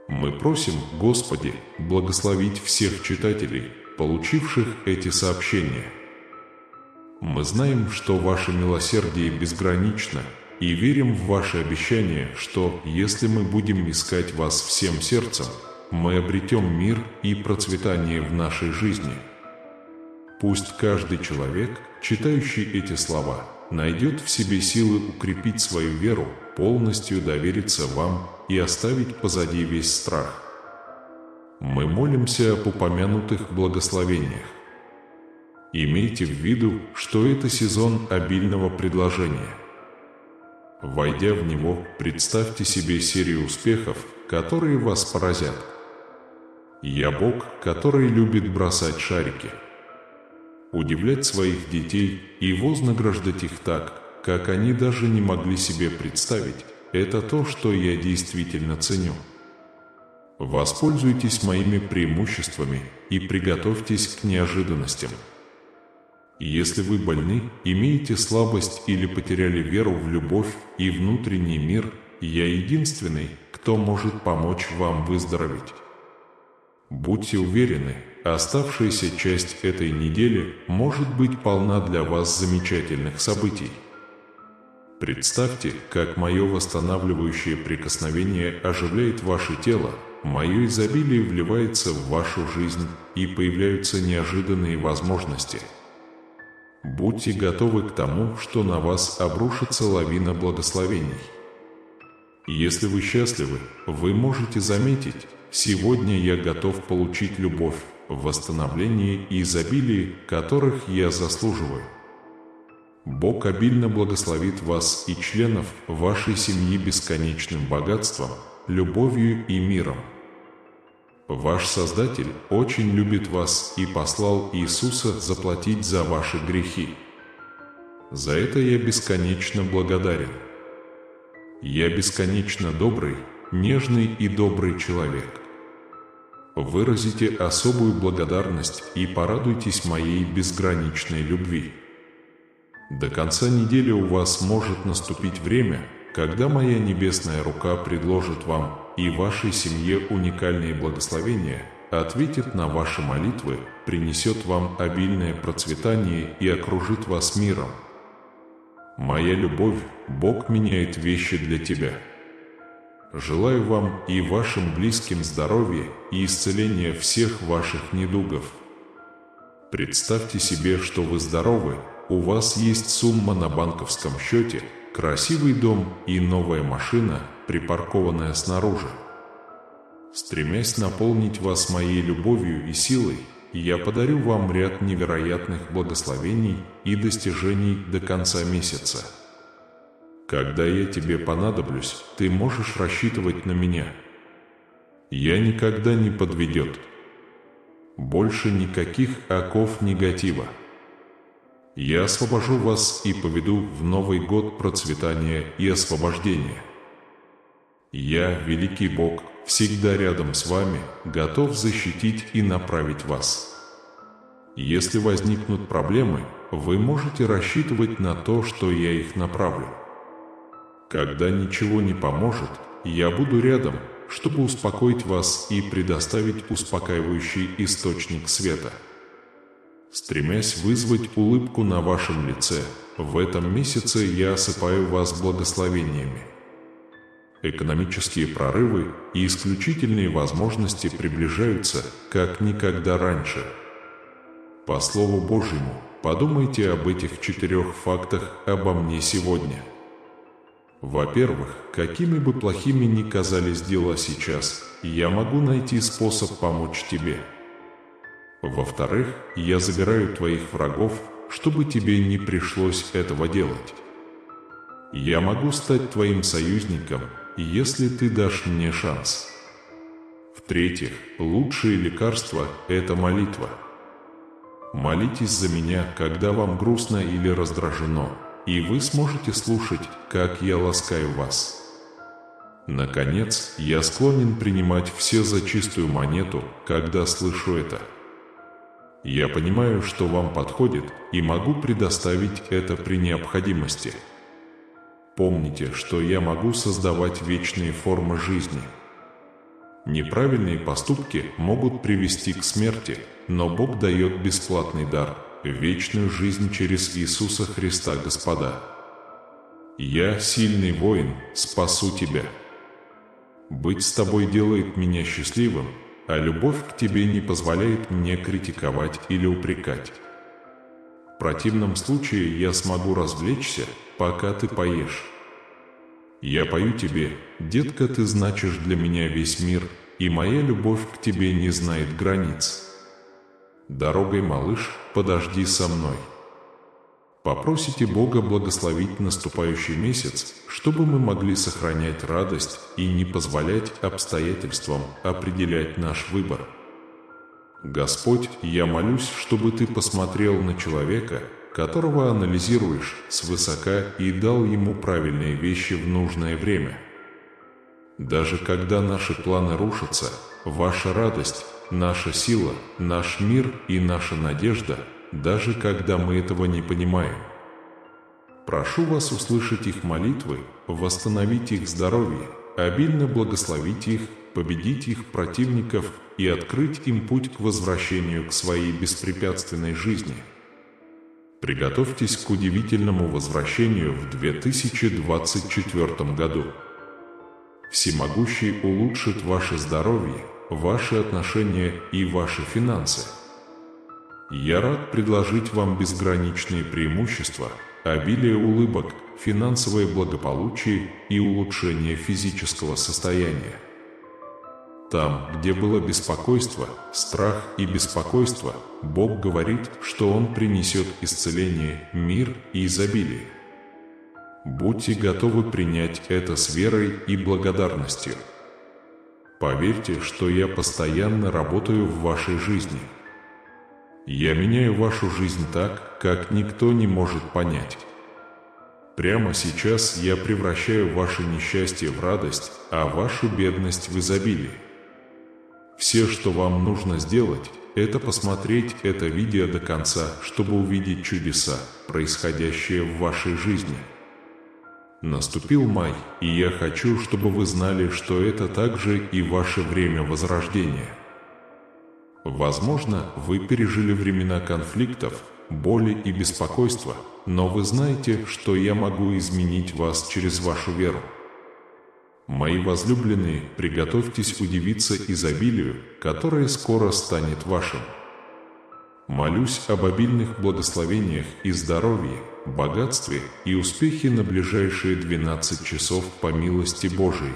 Мы просим, Господи, благословить всех читателей, получивших эти сообщения. Мы знаем, что ваше милосердие безгранично, и верим в ваше обещание, что, если мы будем искать вас всем сердцем, мы обретем мир и процветание в нашей жизни. Пусть каждый человек, читающий эти слова, найдет в себе силы укрепить свою веру, полностью довериться вам и оставить позади весь страх. Мы молимся об упомянутых благословениях. Имейте в виду, что это сезон обильного предложения. Войдя в него, представьте себе серию успехов, которые вас поразят. Я Бог, который любит бросать шарики, удивлять своих детей и вознаграждать их так, как они даже не могли себе представить. Это то, что я действительно ценю. Воспользуйтесь моими преимуществами и приготовьтесь к неожиданностям. Если вы больны, имеете слабость или потеряли веру в любовь и внутренний мир, я единственный, кто может помочь вам выздороветь. Будьте уверены, оставшаяся часть этой недели может быть полна для вас замечательных событий. Представьте, как мое восстанавливающее прикосновение оживляет ваше тело, мое изобилие вливается в вашу жизнь и появляются неожиданные возможности. Будьте готовы к тому, что на вас обрушится лавина благословений. Если вы счастливы, вы можете заметить, сегодня я готов получить любовь, восстановление и изобилие, которых я заслуживаю. Бог обильно благословит вас и членов вашей семьи бесконечным богатством, любовью и миром. Ваш Создатель очень любит вас и послал Иисуса заплатить за ваши грехи. За это я бесконечно благодарен. Я бесконечно добрый, нежный и добрый человек. Выразите особую благодарность и порадуйтесь моей безграничной любви. До конца недели у вас может наступить время, когда моя небесная рука предложит вам и вашей семье уникальные благословения, ответит на ваши молитвы, принесет вам обильное процветание и окружит вас миром. Моя любовь, Бог меняет вещи для тебя. Желаю вам и вашим близким здоровья и исцеления всех ваших недугов. Представьте себе, что вы здоровы, у вас есть сумма на банковском счете, красивый дом и новая машина, припаркованная снаружи. Стремясь наполнить вас моей любовью и силой, я подарю вам ряд невероятных благословений и достижений до конца месяца. Когда я тебе понадоблюсь, ты можешь рассчитывать на меня. Я никогда не подведет. Больше никаких оков негатива. Я освобожу вас и поведу в Новый год процветания и освобождения. Я, великий Бог, всегда рядом с вами, готов защитить и направить вас. Если возникнут проблемы, вы можете рассчитывать на то, что я их направлю. Когда ничего не поможет, я буду рядом, чтобы успокоить вас и предоставить успокаивающий источник света. Стремясь вызвать улыбку на вашем лице, в этом месяце я осыпаю вас благословениями. Экономические прорывы и исключительные возможности приближаются, как никогда раньше. По Слову Божьему, подумайте об этих 4 фактах обо мне сегодня. Во-первых, какими бы плохими ни казались дела сейчас, я могу найти способ помочь тебе. Во-вторых, я забираю твоих врагов, чтобы тебе не пришлось этого делать. Я могу стать твоим союзником, если ты дашь мне шанс. В-третьих, лучшее лекарство – это молитва. Молитесь за меня, когда вам грустно или раздражено, и вы сможете слушать, как я ласкаю вас. Наконец, я склонен принимать все за чистую монету, когда слышу это. Я понимаю, что вам подходит, и могу предоставить это при необходимости. Помните, что я могу создавать вечные формы жизни. Неправильные поступки могут привести к смерти, но Бог дает бесплатный дар – вечную жизнь через Иисуса Христа Господа. Я, сильный воин, спасу тебя. Быть с тобой делает меня счастливым, а любовь к тебе не позволяет мне критиковать или упрекать. В противном случае я смогу развлечься, пока ты поешь. Я пою тебе, детка, ты значишь для меня весь мир, и моя любовь к тебе не знает границ. Дорогой, малыш, подожди со мной. Попросите Бога благословить наступающий месяц, чтобы мы могли сохранять радость и не позволять обстоятельствам определять наш выбор. Господь, я молюсь, чтобы Ты посмотрел на человека, которого анализируешь свысока, и дал ему правильные вещи в нужное время. Даже когда наши планы рушатся, ваша радость, наша сила, наш мир и наша надежда, даже когда мы этого не понимаем. Прошу вас услышать их молитвы, восстановить их здоровье, обильно благословить их, победить их противников и открыть им путь к возвращению к своей беспрепятственной жизни. Приготовьтесь к удивительному возвращению в 2024 году. Всемогущий улучшит ваше здоровье, ваши отношения и ваши финансы. Я рад предложить вам безграничные преимущества, обилие улыбок, финансовое благополучие и улучшение физического состояния. Там, где было беспокойство, страх и беспокойство, Бог говорит, что Он принесет исцеление, мир и изобилие. Будьте готовы принять это с верой и благодарностью. Поверьте, что я постоянно работаю в вашей жизни. Я меняю вашу жизнь так, как никто не может понять. Прямо сейчас я превращаю ваше несчастье в радость, а вашу бедность в изобилие. Все, что вам нужно сделать, это посмотреть это видео до конца, чтобы увидеть чудеса, происходящие в вашей жизни. Наступил май, и я хочу, чтобы вы знали, что это также и ваше время возрождения. Возможно, вы пережили времена конфликтов, боли и беспокойства, но вы знаете, что я могу изменить вас через вашу веру. Мои возлюбленные, приготовьтесь удивиться изобилию, которое скоро станет вашим. Молюсь об обильных благословениях и здоровье, богатстве и успехе на ближайшие 12 часов по милости Божией.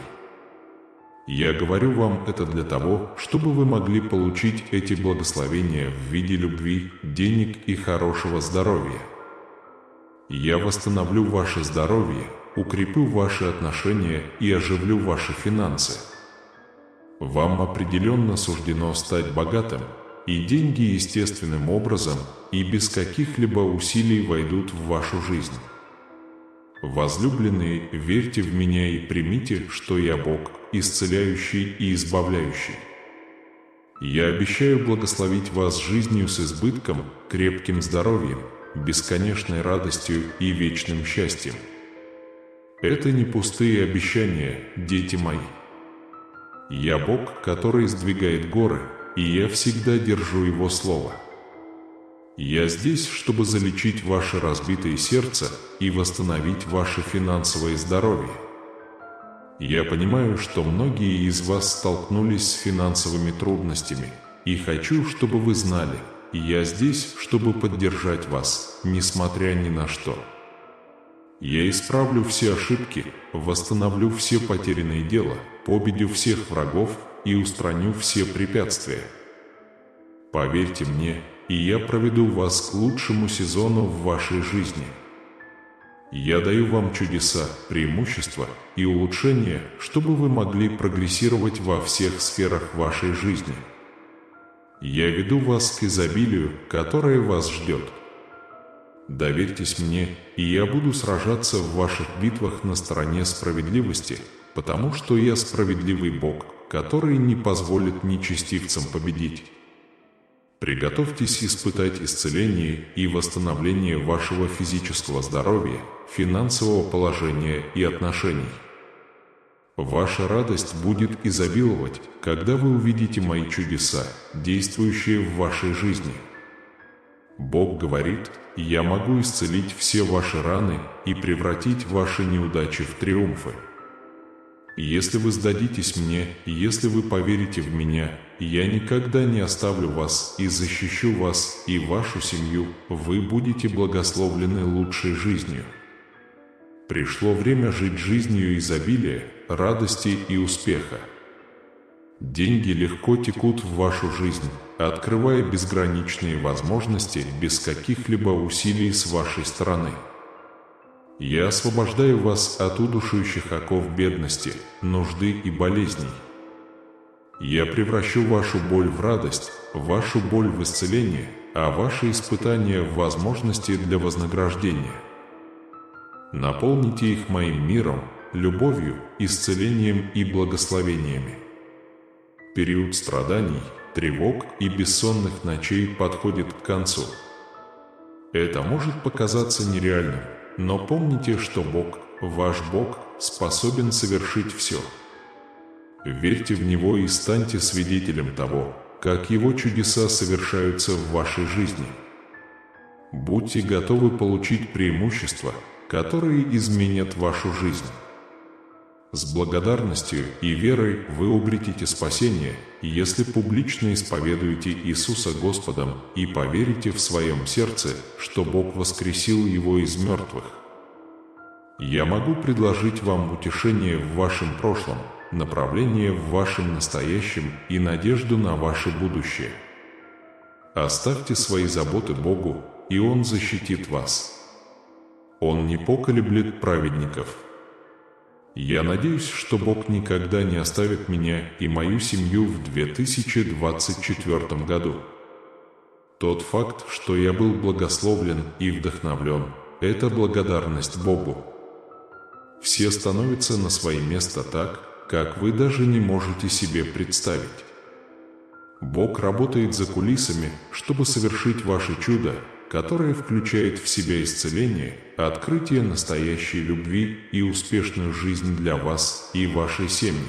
Я говорю вам это для того, чтобы вы могли получить эти благословения в виде любви, денег и хорошего здоровья. Я восстановлю ваше здоровье, укреплю ваши отношения и оживлю ваши финансы. Вам определенно суждено стать богатым, и деньги естественным образом и без каких-либо усилий войдут в вашу жизнь. Возлюбленные, верьте в меня и примите, что я Бог, исцеляющий и избавляющий. Я обещаю благословить вас жизнью с избытком, крепким здоровьем, бесконечной радостью и вечным счастьем. Это не пустые обещания, дети мои. Я Бог, который сдвигает горы, и я всегда держу Его слово. Я здесь, чтобы залечить ваше разбитое сердце и восстановить ваше финансовое здоровье. Я понимаю, что многие из вас столкнулись с финансовыми трудностями, и хочу, чтобы вы знали, я здесь, чтобы поддержать вас, несмотря ни на что. Я исправлю все ошибки, восстановлю все потерянные дела, победю всех врагов и устраню все препятствия. Поверьте мне, и я проведу вас к лучшему сезону в вашей жизни. Я даю вам чудеса, преимущества и улучшения, чтобы вы могли прогрессировать во всех сферах вашей жизни. Я веду вас к изобилию, которое вас ждет. Доверьтесь мне, и я буду сражаться в ваших битвах на стороне справедливости, потому что я справедливый Бог, который не позволит нечестивцам победить. Приготовьтесь испытать исцеление и восстановление вашего физического здоровья, финансового положения и отношений. Ваша радость будет изобиловать, когда вы увидите мои чудеса, действующие в вашей жизни. Бог говорит: «Я могу исцелить все ваши раны и превратить ваши неудачи в триумфы». Если вы сдадитесь мне, если вы поверите в меня, я никогда не оставлю вас и защищу вас и вашу семью, вы будете благословлены лучшей жизнью. Пришло время жить жизнью изобилия, радости и успеха. Деньги легко текут в вашу жизнь, открывая безграничные возможности без каких-либо усилий с вашей стороны. Я освобождаю вас от удушающих оков бедности, нужды и болезней. Я превращу вашу боль в радость, вашу боль в исцеление, а ваши испытания в возможности для вознаграждения. Наполните их моим миром, любовью, исцелением и благословениями. Период страданий, тревог и бессонных ночей подходит к концу. Это может показаться нереальным, но помните, что Бог, ваш Бог, способен совершить все. Верьте в Него и станьте свидетелем того, как Его чудеса совершаются в вашей жизни. Будьте готовы получить преимущества, которые изменят вашу жизнь. С благодарностью и верой вы обретете спасение, если публично исповедуете Иисуса Господом и поверите в своем сердце, что Бог воскресил Его из мертвых. Я могу предложить вам утешение в вашем прошлом, направление в вашем настоящем и надежду на ваше будущее. Оставьте свои заботы Богу, и Он защитит вас. Он не поколеблет праведников. Я надеюсь, что Бог никогда не оставит меня и мою семью в 2024 году. Тот факт, что я был благословлен и вдохновлен, это благодарность Богу. Все становятся на свои места так, как вы даже не можете себе представить. Бог работает за кулисами, чтобы совершить ваше чудо, которое включает в себя исцеление, открытие настоящей любви и успешную жизнь для вас и вашей семьи.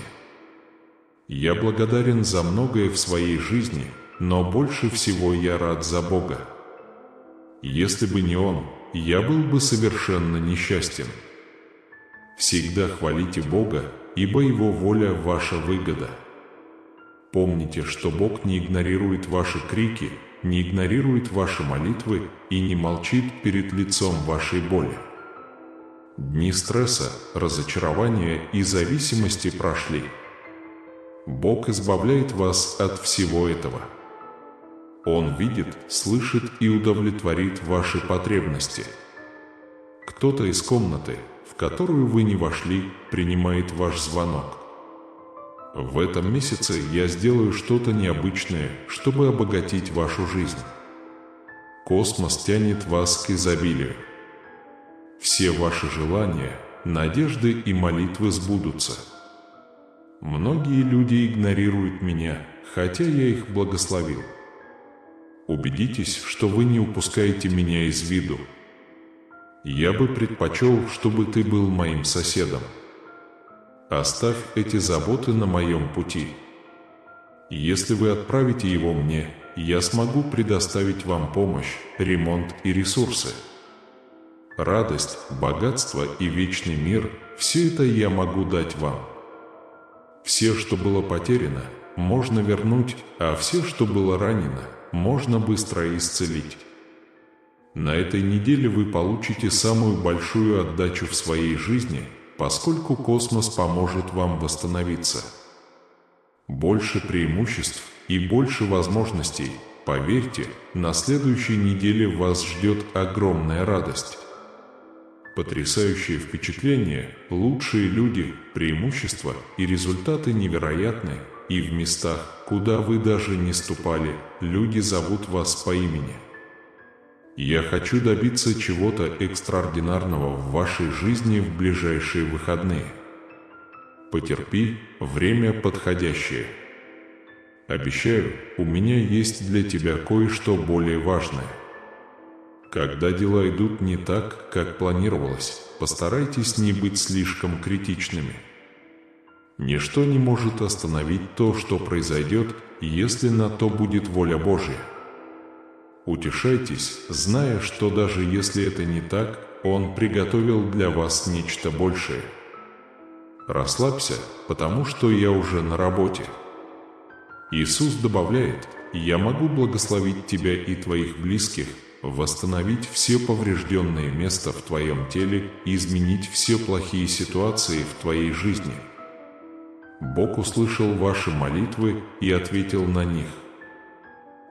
Я благодарен за многое в своей жизни, но больше всего я рад за Бога. Если бы не Он, я был бы совершенно несчастен. Всегда хвалите Бога, ибо Его воля – ваша выгода. Помните, что Бог не игнорирует ваши крики, не игнорирует ваши молитвы и не молчит перед лицом вашей боли. Дни стресса, разочарования и зависимости прошли. Бог избавляет вас от всего этого. Он видит, слышит и удовлетворит ваши потребности. Кто-то из комнаты, в которую вы не вошли, принимает ваш звонок. В этом месяце я сделаю что-то необычное, чтобы обогатить вашу жизнь. Космос тянет вас к изобилию. Все ваши желания, надежды и молитвы сбудутся. Многие люди игнорируют меня, хотя я их благословил. Убедитесь, что вы не упускаете меня из виду. Я бы предпочел, чтобы ты был моим соседом. Оставь эти заботы на моем пути. Если вы отправите его мне, я смогу предоставить вам помощь, ремонт и ресурсы. Радость, богатство и вечный мир – все это я могу дать вам. Все, что было потеряно, можно вернуть, а все, что было ранено, можно быстро исцелить. На этой неделе вы получите самую большую отдачу в своей жизни, поскольку космос поможет вам восстановиться. Больше преимуществ и больше возможностей, поверьте, на следующей неделе вас ждет огромная радость. Потрясающее впечатление, лучшие люди, преимущества и результаты невероятны, и в местах, куда вы даже не ступали, люди зовут вас по имени. Я хочу добиться чего-то экстраординарного в вашей жизни в ближайшие выходные. Потерпи, время подходящее. Обещаю, у меня есть для тебя кое-что более важное. Когда дела идут не так, как планировалось, постарайтесь не быть слишком критичными. Ничто не может остановить то, что произойдет, если на то будет воля Божья. Утешайтесь, зная, что даже если это не так, Он приготовил для вас нечто большее. Расслабься, потому что я уже на работе. Иисус добавляет: «Я могу благословить тебя и твоих близких, восстановить все поврежденные места в твоем теле и изменить все плохие ситуации в твоей жизни». Бог услышал ваши молитвы и ответил на них.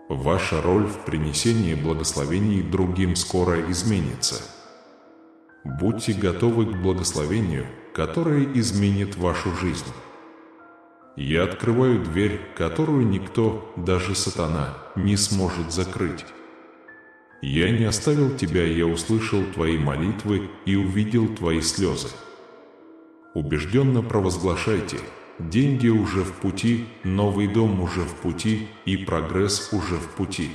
Ваша роль в принесении благословений другим скоро изменится. Будьте готовы к благословению, которое изменит вашу жизнь. Я открываю дверь, которую никто, даже сатана, не сможет закрыть. Я не оставил тебя, я услышал твои молитвы и увидел твои слезы. Убежденно провозглашайте: деньги уже в пути, новый дом уже в пути и прогресс уже в пути.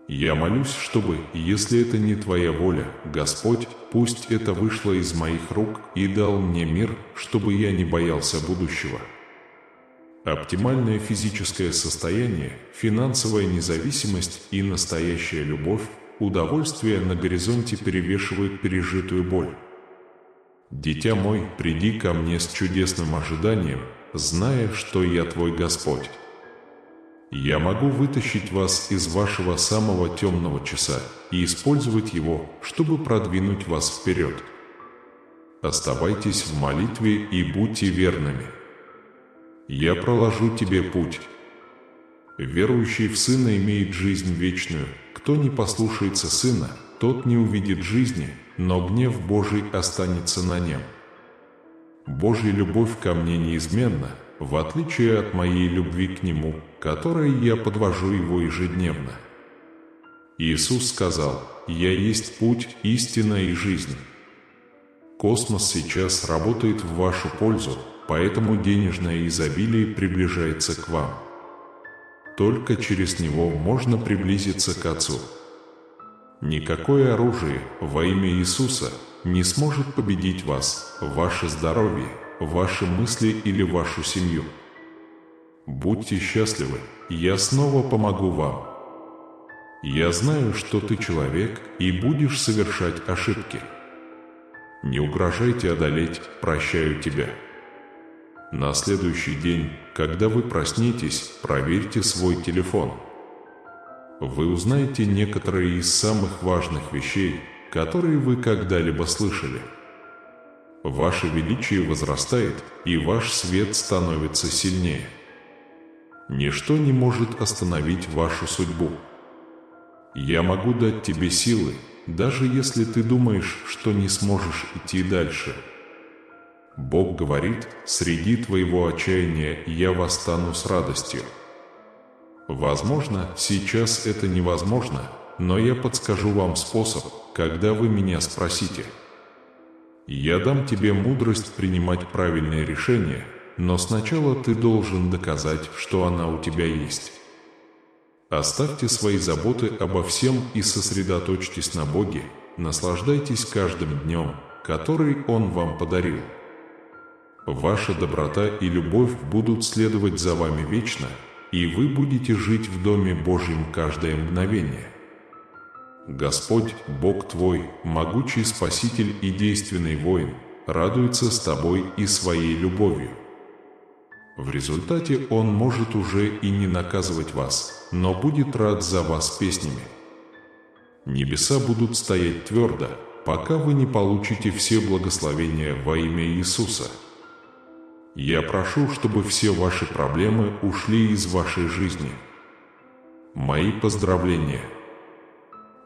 Я молюсь, чтобы, если это не твоя воля, Господь, пусть это вышло из моих рук и дал мне мир, чтобы я не боялся будущего. Оптимальное физическое состояние, финансовая независимость и настоящая любовь, удовольствие на горизонте перевешивают пережитую боль. Дитя мой, приди ко мне с чудесным ожиданием, зная, что я твой Господь. Я могу вытащить вас из вашего самого темного часа и использовать его, чтобы продвинуть вас вперед. Оставайтесь в молитве и будьте верными. Я проложу тебе путь. Верующий в Сына имеет жизнь вечную. Кто не послушается Сына, тот не увидит жизни, но гнев Божий останется на нем. Божья любовь ко мне неизменна, в отличие от моей любви к Нему, которой я подвожу Его ежедневно. Иисус сказал: «Я есть путь, истина и жизнь». Космос сейчас работает в вашу пользу, поэтому денежное изобилие приближается к вам. Только через него можно приблизиться к Отцу. Никакое оружие во имя Иисуса не сможет победить вас, ваше здоровье, ваши мысли или вашу семью. Будьте счастливы, я снова помогу вам. Я знаю, что ты человек и будешь совершать ошибки. Не угрожайте одолеть, прощаю тебя. На следующий день, когда вы проснетесь, проверьте свой телефон. Вы узнаете некоторые из самых важных вещей, которые вы когда-либо слышали. Ваше величие возрастает, и ваш свет становится сильнее. Ничто не может остановить вашу судьбу. Я могу дать тебе силы, даже если ты думаешь, что не сможешь идти дальше. Бог говорит: «Среди твоего отчаяния я восстану с радостью». Возможно, сейчас это невозможно, но я подскажу вам способ, когда вы меня спросите. Я дам тебе мудрость принимать правильные решения, но сначала ты должен доказать, что она у тебя есть. Оставьте свои заботы обо всем и сосредоточьтесь на Боге, наслаждайтесь каждым днем, который Он вам подарил. Ваша доброта и любовь будут следовать за вами вечно, и вы будете жить в Доме Божьем каждое мгновение. Господь, Бог твой, могучий Спаситель и действенный воин, радуется с тобой и своей любовью. В результате Он может уже и не наказывать вас, но будет рад за вас песнями. Небеса будут стоять твердо, пока вы не получите все благословения во имя Иисуса. Я прошу, чтобы все ваши проблемы ушли из вашей жизни. Мои поздравления.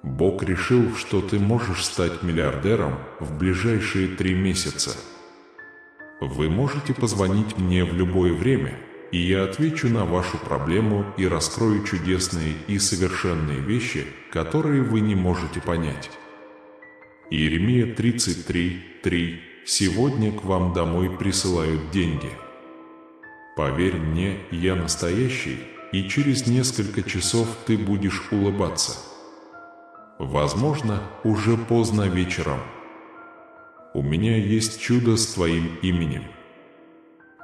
Бог решил, что ты можешь стать миллиардером в ближайшие 3 месяца. Вы можете позвонить мне в любое время, и я отвечу на вашу проблему и раскрою чудесные и совершенные вещи, которые вы не можете понять. Иеремия 33:3. Сегодня к вам домой присылают деньги. Поверь мне, я настоящий, и через несколько часов ты будешь улыбаться. Возможно, уже поздно вечером. У меня есть чудо с твоим именем.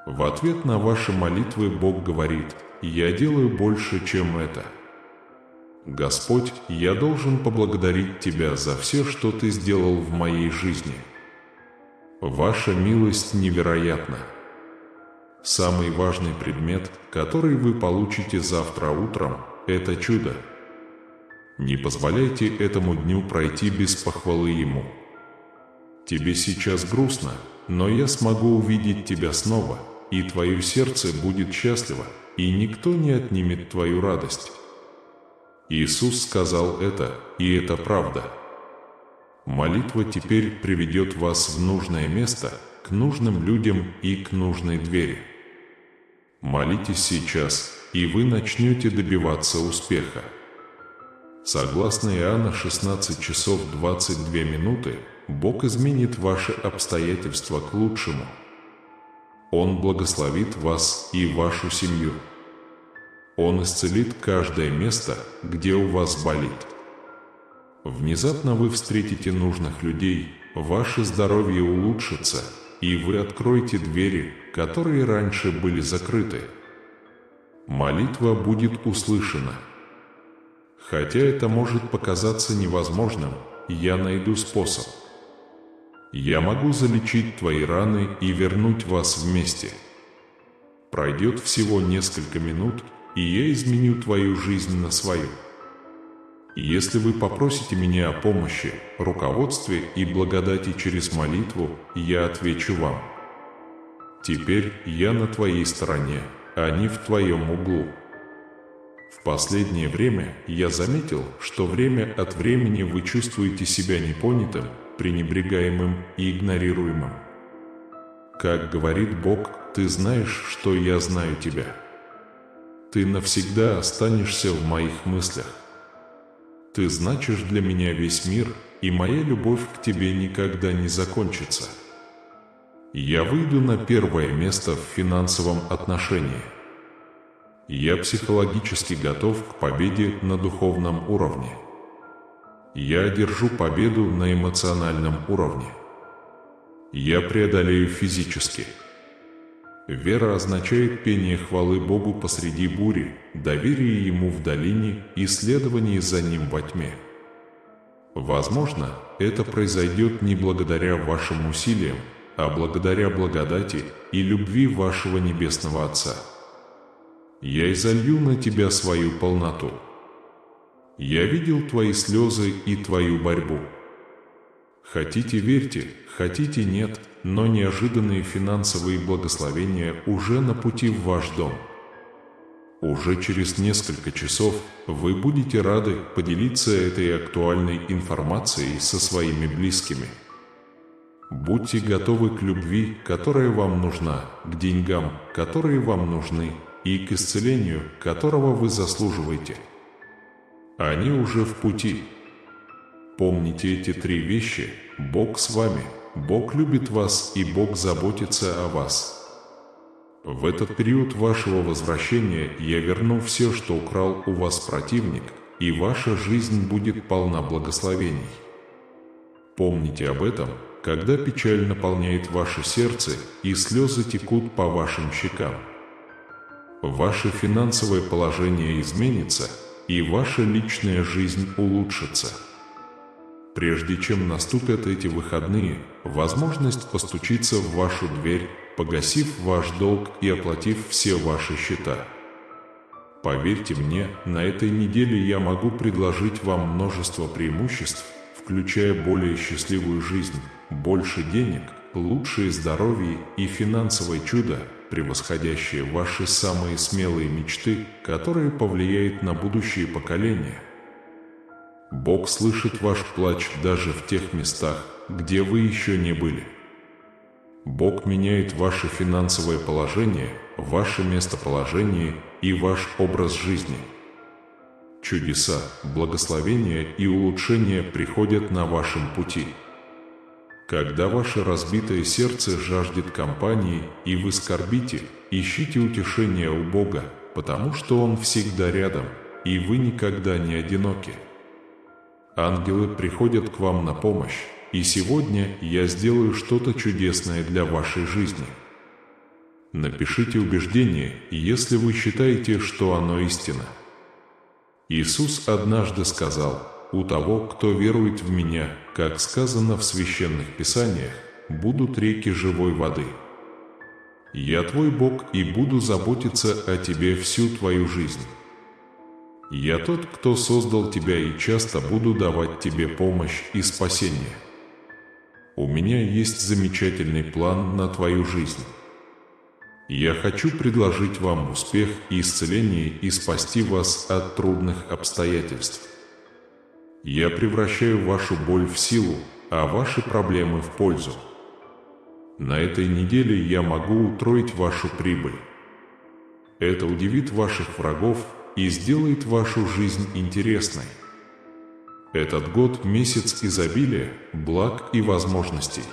В ответ на ваши молитвы Бог говорит: «Я делаю больше, чем это». Господь, я должен поблагодарить Тебя за все, что Ты сделал в моей жизни. Ваша милость невероятна. Самый важный предмет, который вы получите завтра утром, это чудо. Не позволяйте этому дню пройти без похвалы Ему. Тебе сейчас грустно, но я смогу увидеть тебя снова, и твое сердце будет счастливо, и никто не отнимет твою радость. Иисус сказал это, и это правда. Молитва теперь приведет вас в нужное место, к нужным людям и к нужной двери. Молитесь сейчас, и вы начнете добиваться успеха. Согласно Иоанна 16 часов 22 минуты, Бог изменит ваши обстоятельства к лучшему. Он благословит вас и вашу семью. Он исцелит каждое место, где у вас болит. Внезапно вы встретите нужных людей, ваше здоровье улучшится, и вы откроете двери, которые раньше были закрыты. Молитва будет услышана. Хотя это может показаться невозможным, я найду способ. Я могу залечить твои раны и вернуть вас вместе. Пройдет всего несколько минут, и я изменю твою жизнь на свою. Если вы попросите меня о помощи, руководстве и благодати через молитву, я отвечу вам. Теперь я на твоей стороне, а не в твоем углу. В последнее время я заметил, что время от времени вы чувствуете себя непонятым, пренебрегаемым и игнорируемым. Как говорит Бог, ты знаешь, что я знаю тебя. Ты навсегда останешься в моих мыслях. Ты значишь для меня весь мир, и моя любовь к тебе никогда не закончится. Я выйду на первое место в финансовом отношении. Я психологически готов к победе на духовном уровне. Я одержу победу на эмоциональном уровне. Я преодолею физически. Вера означает пение хвалы Богу посреди бури, доверие Ему в долине и следование за Ним во тьме. Возможно, это произойдет не благодаря вашим усилиям, а благодаря благодати и любви вашего Небесного Отца. Я изолью на тебя свою полноту. Я видел твои слезы и твою борьбу. Хотите — верьте, хотите — нет, но неожиданные финансовые благословения уже на пути в ваш дом. Уже через несколько часов вы будете рады поделиться этой актуальной информацией со своими близкими. Будьте готовы к любви, которая вам нужна, к деньгам, которые вам нужны, и к исцелению, которого вы заслуживаете. Они уже в пути. Помните эти три вещи: Бог с вами, Бог любит вас и Бог заботится о вас. В этот период вашего возвращения я верну все, что украл у вас противник, и ваша жизнь будет полна благословений. Помните об этом, когда печаль наполняет ваше сердце и слезы текут по вашим щекам. Ваше финансовое положение изменится, и ваша личная жизнь улучшится. Прежде чем наступят эти выходные, возможность постучиться в вашу дверь, погасив ваш долг и оплатив все ваши счета. Поверьте мне, на этой неделе я могу предложить вам множество преимуществ, включая более счастливую жизнь, больше денег, лучшее здоровье и финансовое чудо, превосходящее ваши самые смелые мечты, которые повлияют на будущие поколения. Бог слышит ваш плач даже в тех местах, где вы еще не были. Бог меняет ваше финансовое положение, ваше местоположение и ваш образ жизни. Чудеса, благословения и улучшения приходят на вашем пути. Когда ваше разбитое сердце жаждет компании, и вы скорбите, ищите утешения у Бога, потому что Он всегда рядом, и вы никогда не одиноки. Ангелы приходят к вам на помощь, и сегодня я сделаю что-то чудесное для вашей жизни. Напишите убеждение, если вы считаете, что оно истина. Иисус однажды сказал: «У того, кто верует в Меня, как сказано в священных писаниях, будут реки живой воды». Я твой Бог и буду заботиться о тебе всю твою жизнь. Я тот, кто создал тебя, и часто буду давать тебе помощь и спасение. У меня есть замечательный план на твою жизнь. Я хочу предложить вам успех и исцеление и спасти вас от трудных обстоятельств. Я превращаю вашу боль в силу, а ваши проблемы в пользу. На этой неделе я могу утроить вашу прибыль. Это удивит ваших врагов и сделает вашу жизнь интересной. Этот год – месяц изобилия, благ и возможностей.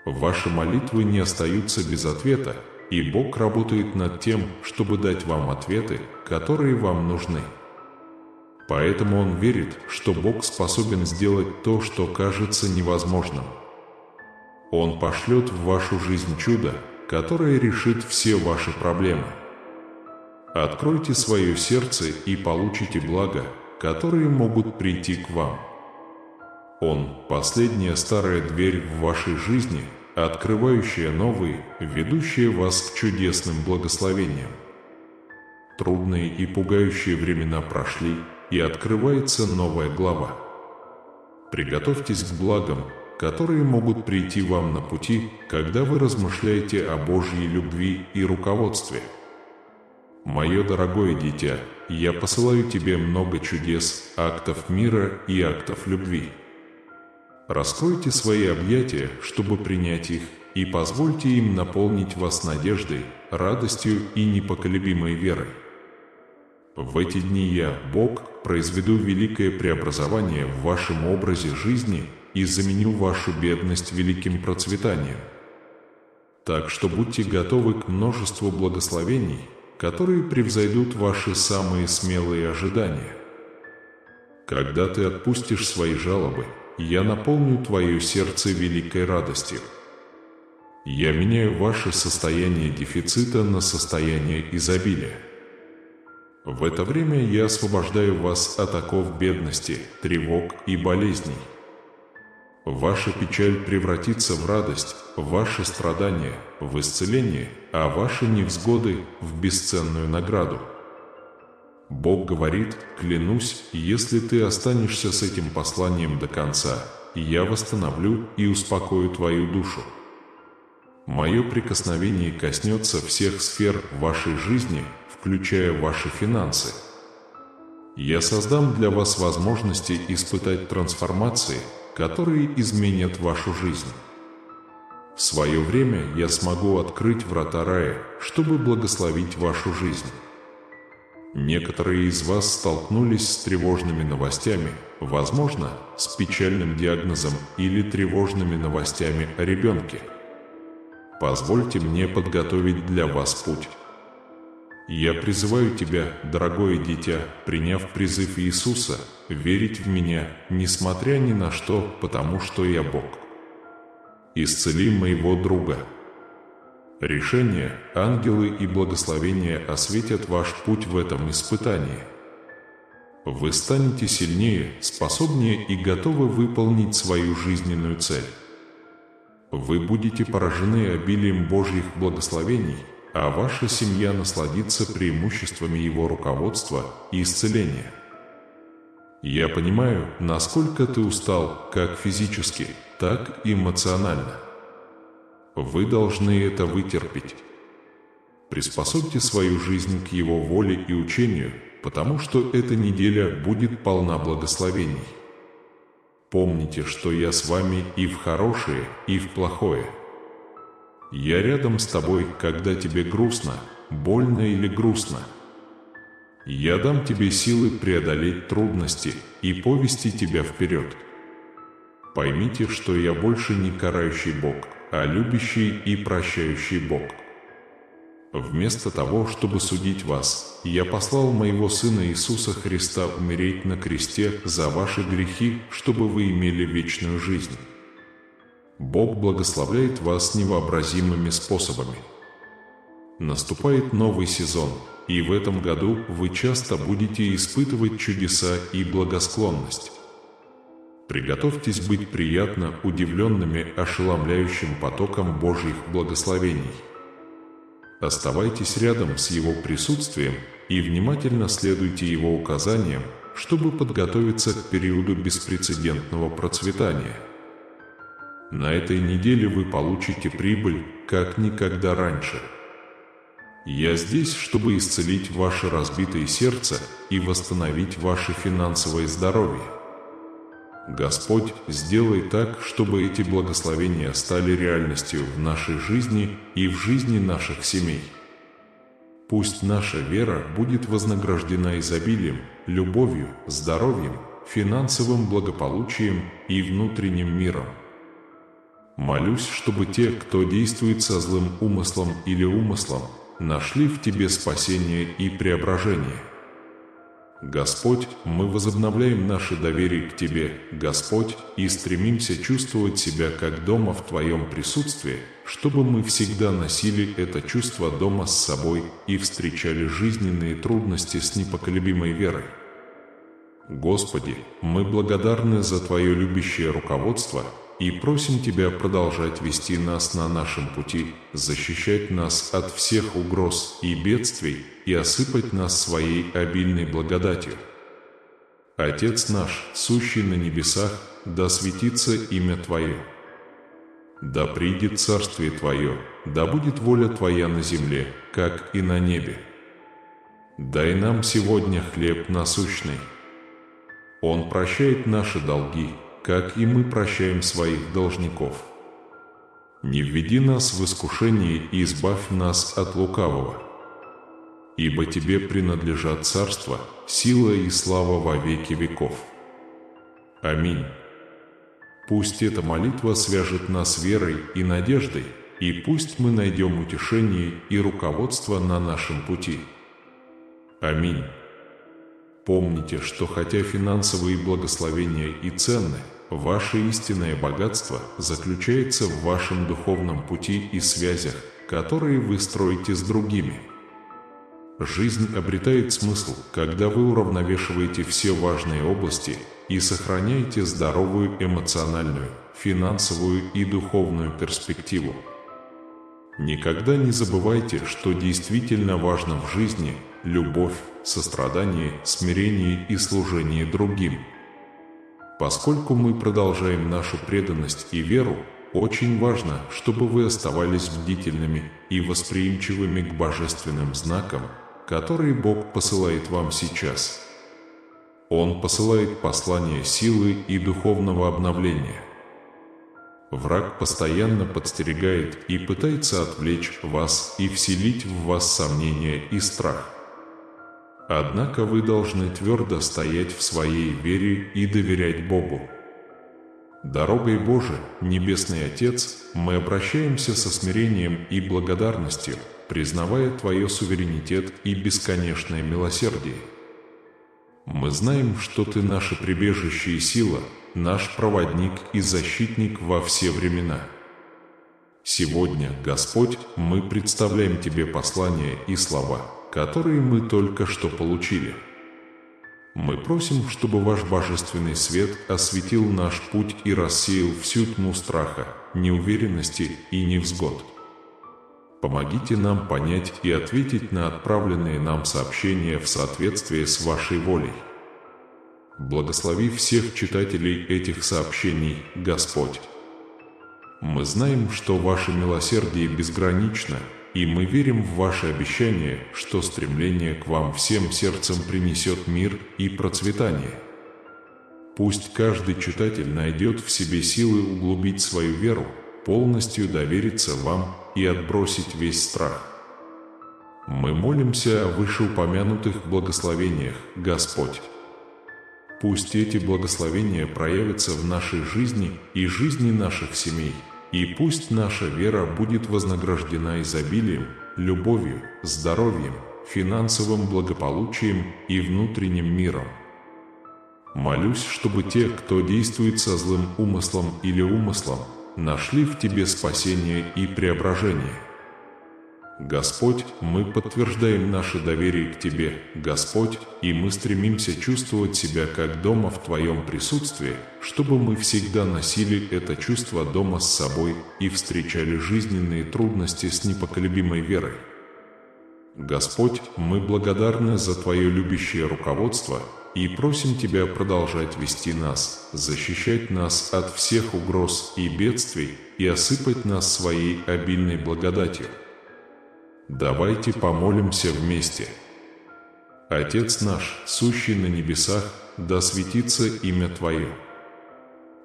Ваши молитвы не остаются без ответа, и Бог работает над тем, чтобы дать вам ответы, которые вам нужны. Поэтому Он верит, что Бог способен сделать то, что кажется невозможным. Он пошлет в вашу жизнь чудо, которое решит все ваши проблемы. Откройте свое сердце и получите блага, которые могут прийти к вам. Он – последняя старая дверь в вашей жизни, открывающая новые, ведущая вас к чудесным благословениям. Трудные и пугающие времена прошли, и открывается новая глава. Приготовьтесь к благам, которые могут прийти вам на пути, когда вы размышляете о Божьей любви и руководстве. Мое дорогое дитя, я посылаю тебе много чудес, актов мира и актов любви. Раскройте свои объятия, чтобы принять их, и позвольте им наполнить вас надеждой, радостью и непоколебимой верой. В эти дни я, Бог, произведу великое преобразование в вашем образе жизни и заменю вашу бедность великим процветанием. Так что будьте готовы к множеству благословений, которые превзойдут ваши самые смелые ожидания. Когда ты отпустишь свои жалобы, я наполню твое сердце великой радостью. Я меняю ваше состояние дефицита на состояние изобилия. В это время я освобождаю вас от оков бедности, тревог и болезней. Ваша печаль превратится в радость, ваши страдания – в исцеление, а ваши невзгоды – в бесценную награду. Бог говорит: «Клянусь, если ты останешься с этим посланием до конца, я восстановлю и успокою твою душу». Мое прикосновение коснется всех сфер вашей жизни, включая ваши финансы. Я создам для вас возможности испытать трансформации, которые изменят вашу жизнь. В свое время я смогу открыть врата рая, чтобы благословить вашу жизнь. Некоторые из вас столкнулись с тревожными новостями, возможно, с печальным диагнозом или тревожными новостями о ребенке. Позвольте мне подготовить для вас путь. Я призываю тебя, дорогое дитя, приняв призыв Иисуса, верить в Меня, несмотря ни на что, потому что я Бог. Исцели моего друга. Решения, ангелы и благословения осветят ваш путь в этом испытании. Вы станете сильнее, способнее и готовы выполнить свою жизненную цель. Вы будете поражены обилием Божьих благословений, а ваша семья насладится преимуществами Его руководства и исцеления. Я понимаю, насколько ты устал, как физически, так и эмоционально. Вы должны это вытерпеть. Приспособьте свою жизнь к Его воле и учению, потому что эта неделя будет полна благословений. Помните, что я с вами и в хорошее, и в плохое. Я рядом с тобой, когда тебе грустно, больно или грустно. Я дам тебе силы преодолеть трудности и повести тебя вперед. Поймите, что я больше не карающий Бог, а любящий и прощающий Бог. Вместо того, чтобы судить вас, я послал моего Сына Иисуса Христа умереть на кресте за ваши грехи, чтобы вы имели вечную жизнь. Бог благословляет вас невообразимыми способами. Наступает новый сезон, и в этом году вы часто будете испытывать чудеса и благосклонность. Приготовьтесь быть приятно удивленными ошеломляющим потоком Божьих благословений. Оставайтесь рядом с Его присутствием и внимательно следуйте Его указаниям, чтобы подготовиться к периоду беспрецедентного процветания. На этой неделе вы получите прибыль, как никогда раньше. Я здесь, чтобы исцелить ваше разбитое сердце и восстановить ваше финансовое здоровье. Господь сделай так, чтобы эти благословения стали реальностью в нашей жизни и в жизни наших семей. Пусть наша вера будет вознаграждена изобилием, любовью, здоровьем, финансовым благополучием и внутренним миром. Молюсь, чтобы те, кто действует со злым умыслом или умыслом, нашли в Тебе спасение и преображение. Господь, мы возобновляем наше доверие к Тебе, Господь, и стремимся чувствовать себя как дома в Твоем присутствии, чтобы мы всегда носили это чувство дома с собой и встречали жизненные трудности с непоколебимой верой. Господи, мы благодарны за Твое любящее руководство и просим Тебя продолжать вести нас на нашем пути, защищать нас от всех угроз и бедствий и осыпать нас своей обильной благодатью. Отец наш, сущий на небесах, да светится имя Твое. Да придет царствие Твое, да будет воля Твоя на земле, как и на небе. Дай нам сегодня хлеб насущный. Он прощает наши долги, как и мы прощаем своих должников. Не введи нас в искушение и избавь нас от лукавого. Ибо Тебе принадлежат царство, сила и слава во веки веков. Аминь. Пусть эта молитва свяжет нас верой и надеждой, и пусть мы найдем утешение и руководство на нашем пути. Аминь. Помните, что хотя финансовые благословения и ценны, ваше истинное богатство заключается в вашем духовном пути и связях, которые вы строите с другими. Жизнь обретает смысл, когда вы уравновешиваете все важные области и сохраняете здоровую эмоциональную, финансовую и духовную перспективу. Никогда не забывайте, что действительно важно в жизни – любовь, сострадание, смирение и служение другим. Поскольку мы продолжаем нашу преданность и веру, очень важно, чтобы вы оставались бдительными и восприимчивыми к божественным знакам, которые Бог посылает вам сейчас. Он посылает послание силы и духовного обновления. Враг постоянно подстерегает и пытается отвлечь вас и вселить в вас сомнения и страх. Однако вы должны твердо стоять в своей вере и доверять Богу. Дорогой Божией, Небесный Отец, мы обращаемся со смирением и благодарностью, признавая Твое суверенитет и бесконечное милосердие. Мы знаем, что Ты наше прибежище и сила, наш проводник и защитник во все времена. Сегодня, Господь, мы представляем Тебе послания и слова, которые мы только что получили. Мы просим, чтобы Ваш божественный свет осветил наш путь и рассеял всю тьму страха, неуверенности и невзгод. Помогите нам понять и ответить на отправленные нам сообщения в соответствии с Вашей волей. Благослови всех читателей этих сообщений, Господь. Мы знаем, что Ваше милосердие безгранично, и мы верим в Ваше обещание, что стремление к Вам всем сердцем принесет мир и процветание. Пусть каждый читатель найдет в себе силы углубить свою веру, полностью довериться Вам и отбросить весь страх. Мы молимся о вышеупомянутых благословениях, Господь. Пусть эти благословения проявятся в нашей жизни и жизни наших семей, и пусть наша вера будет вознаграждена изобилием, любовью, здоровьем, финансовым благополучием и внутренним миром. Молюсь, чтобы те, кто действует со злым умыслом или умыслом, нашли в Тебе спасение и преображение. Господь, мы подтверждаем наше доверие к Тебе, Господь, и мы стремимся чувствовать себя как дома в Твоем присутствии, чтобы мы всегда носили это чувство дома с собой и встречали жизненные трудности с непоколебимой верой. Господь, мы благодарны за Твое любящее руководство и просим Тебя продолжать вести нас, защищать нас от всех угроз и бедствий и осыпать нас своей обильной благодатью. Давайте помолимся вместе. Отец наш, сущий на небесах, да светится имя Твое.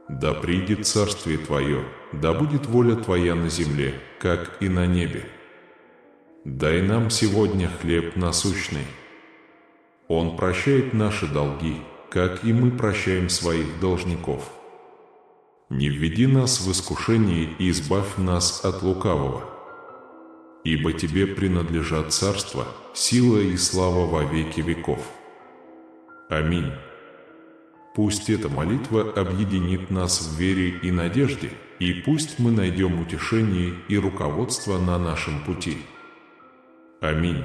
Да придет царствие Твое, да будет воля Твоя на земле, как и на небе. Дай нам сегодня хлеб насущный. Он прощает наши долги, как и мы прощаем своих должников. Не введи нас в искушение и избавь нас от лукавого. Ибо Тебе принадлежат царство, сила и слава во веки веков. Аминь. Пусть эта молитва объединит нас в вере и надежде, и пусть мы найдем утешение и руководство на нашем пути. Аминь.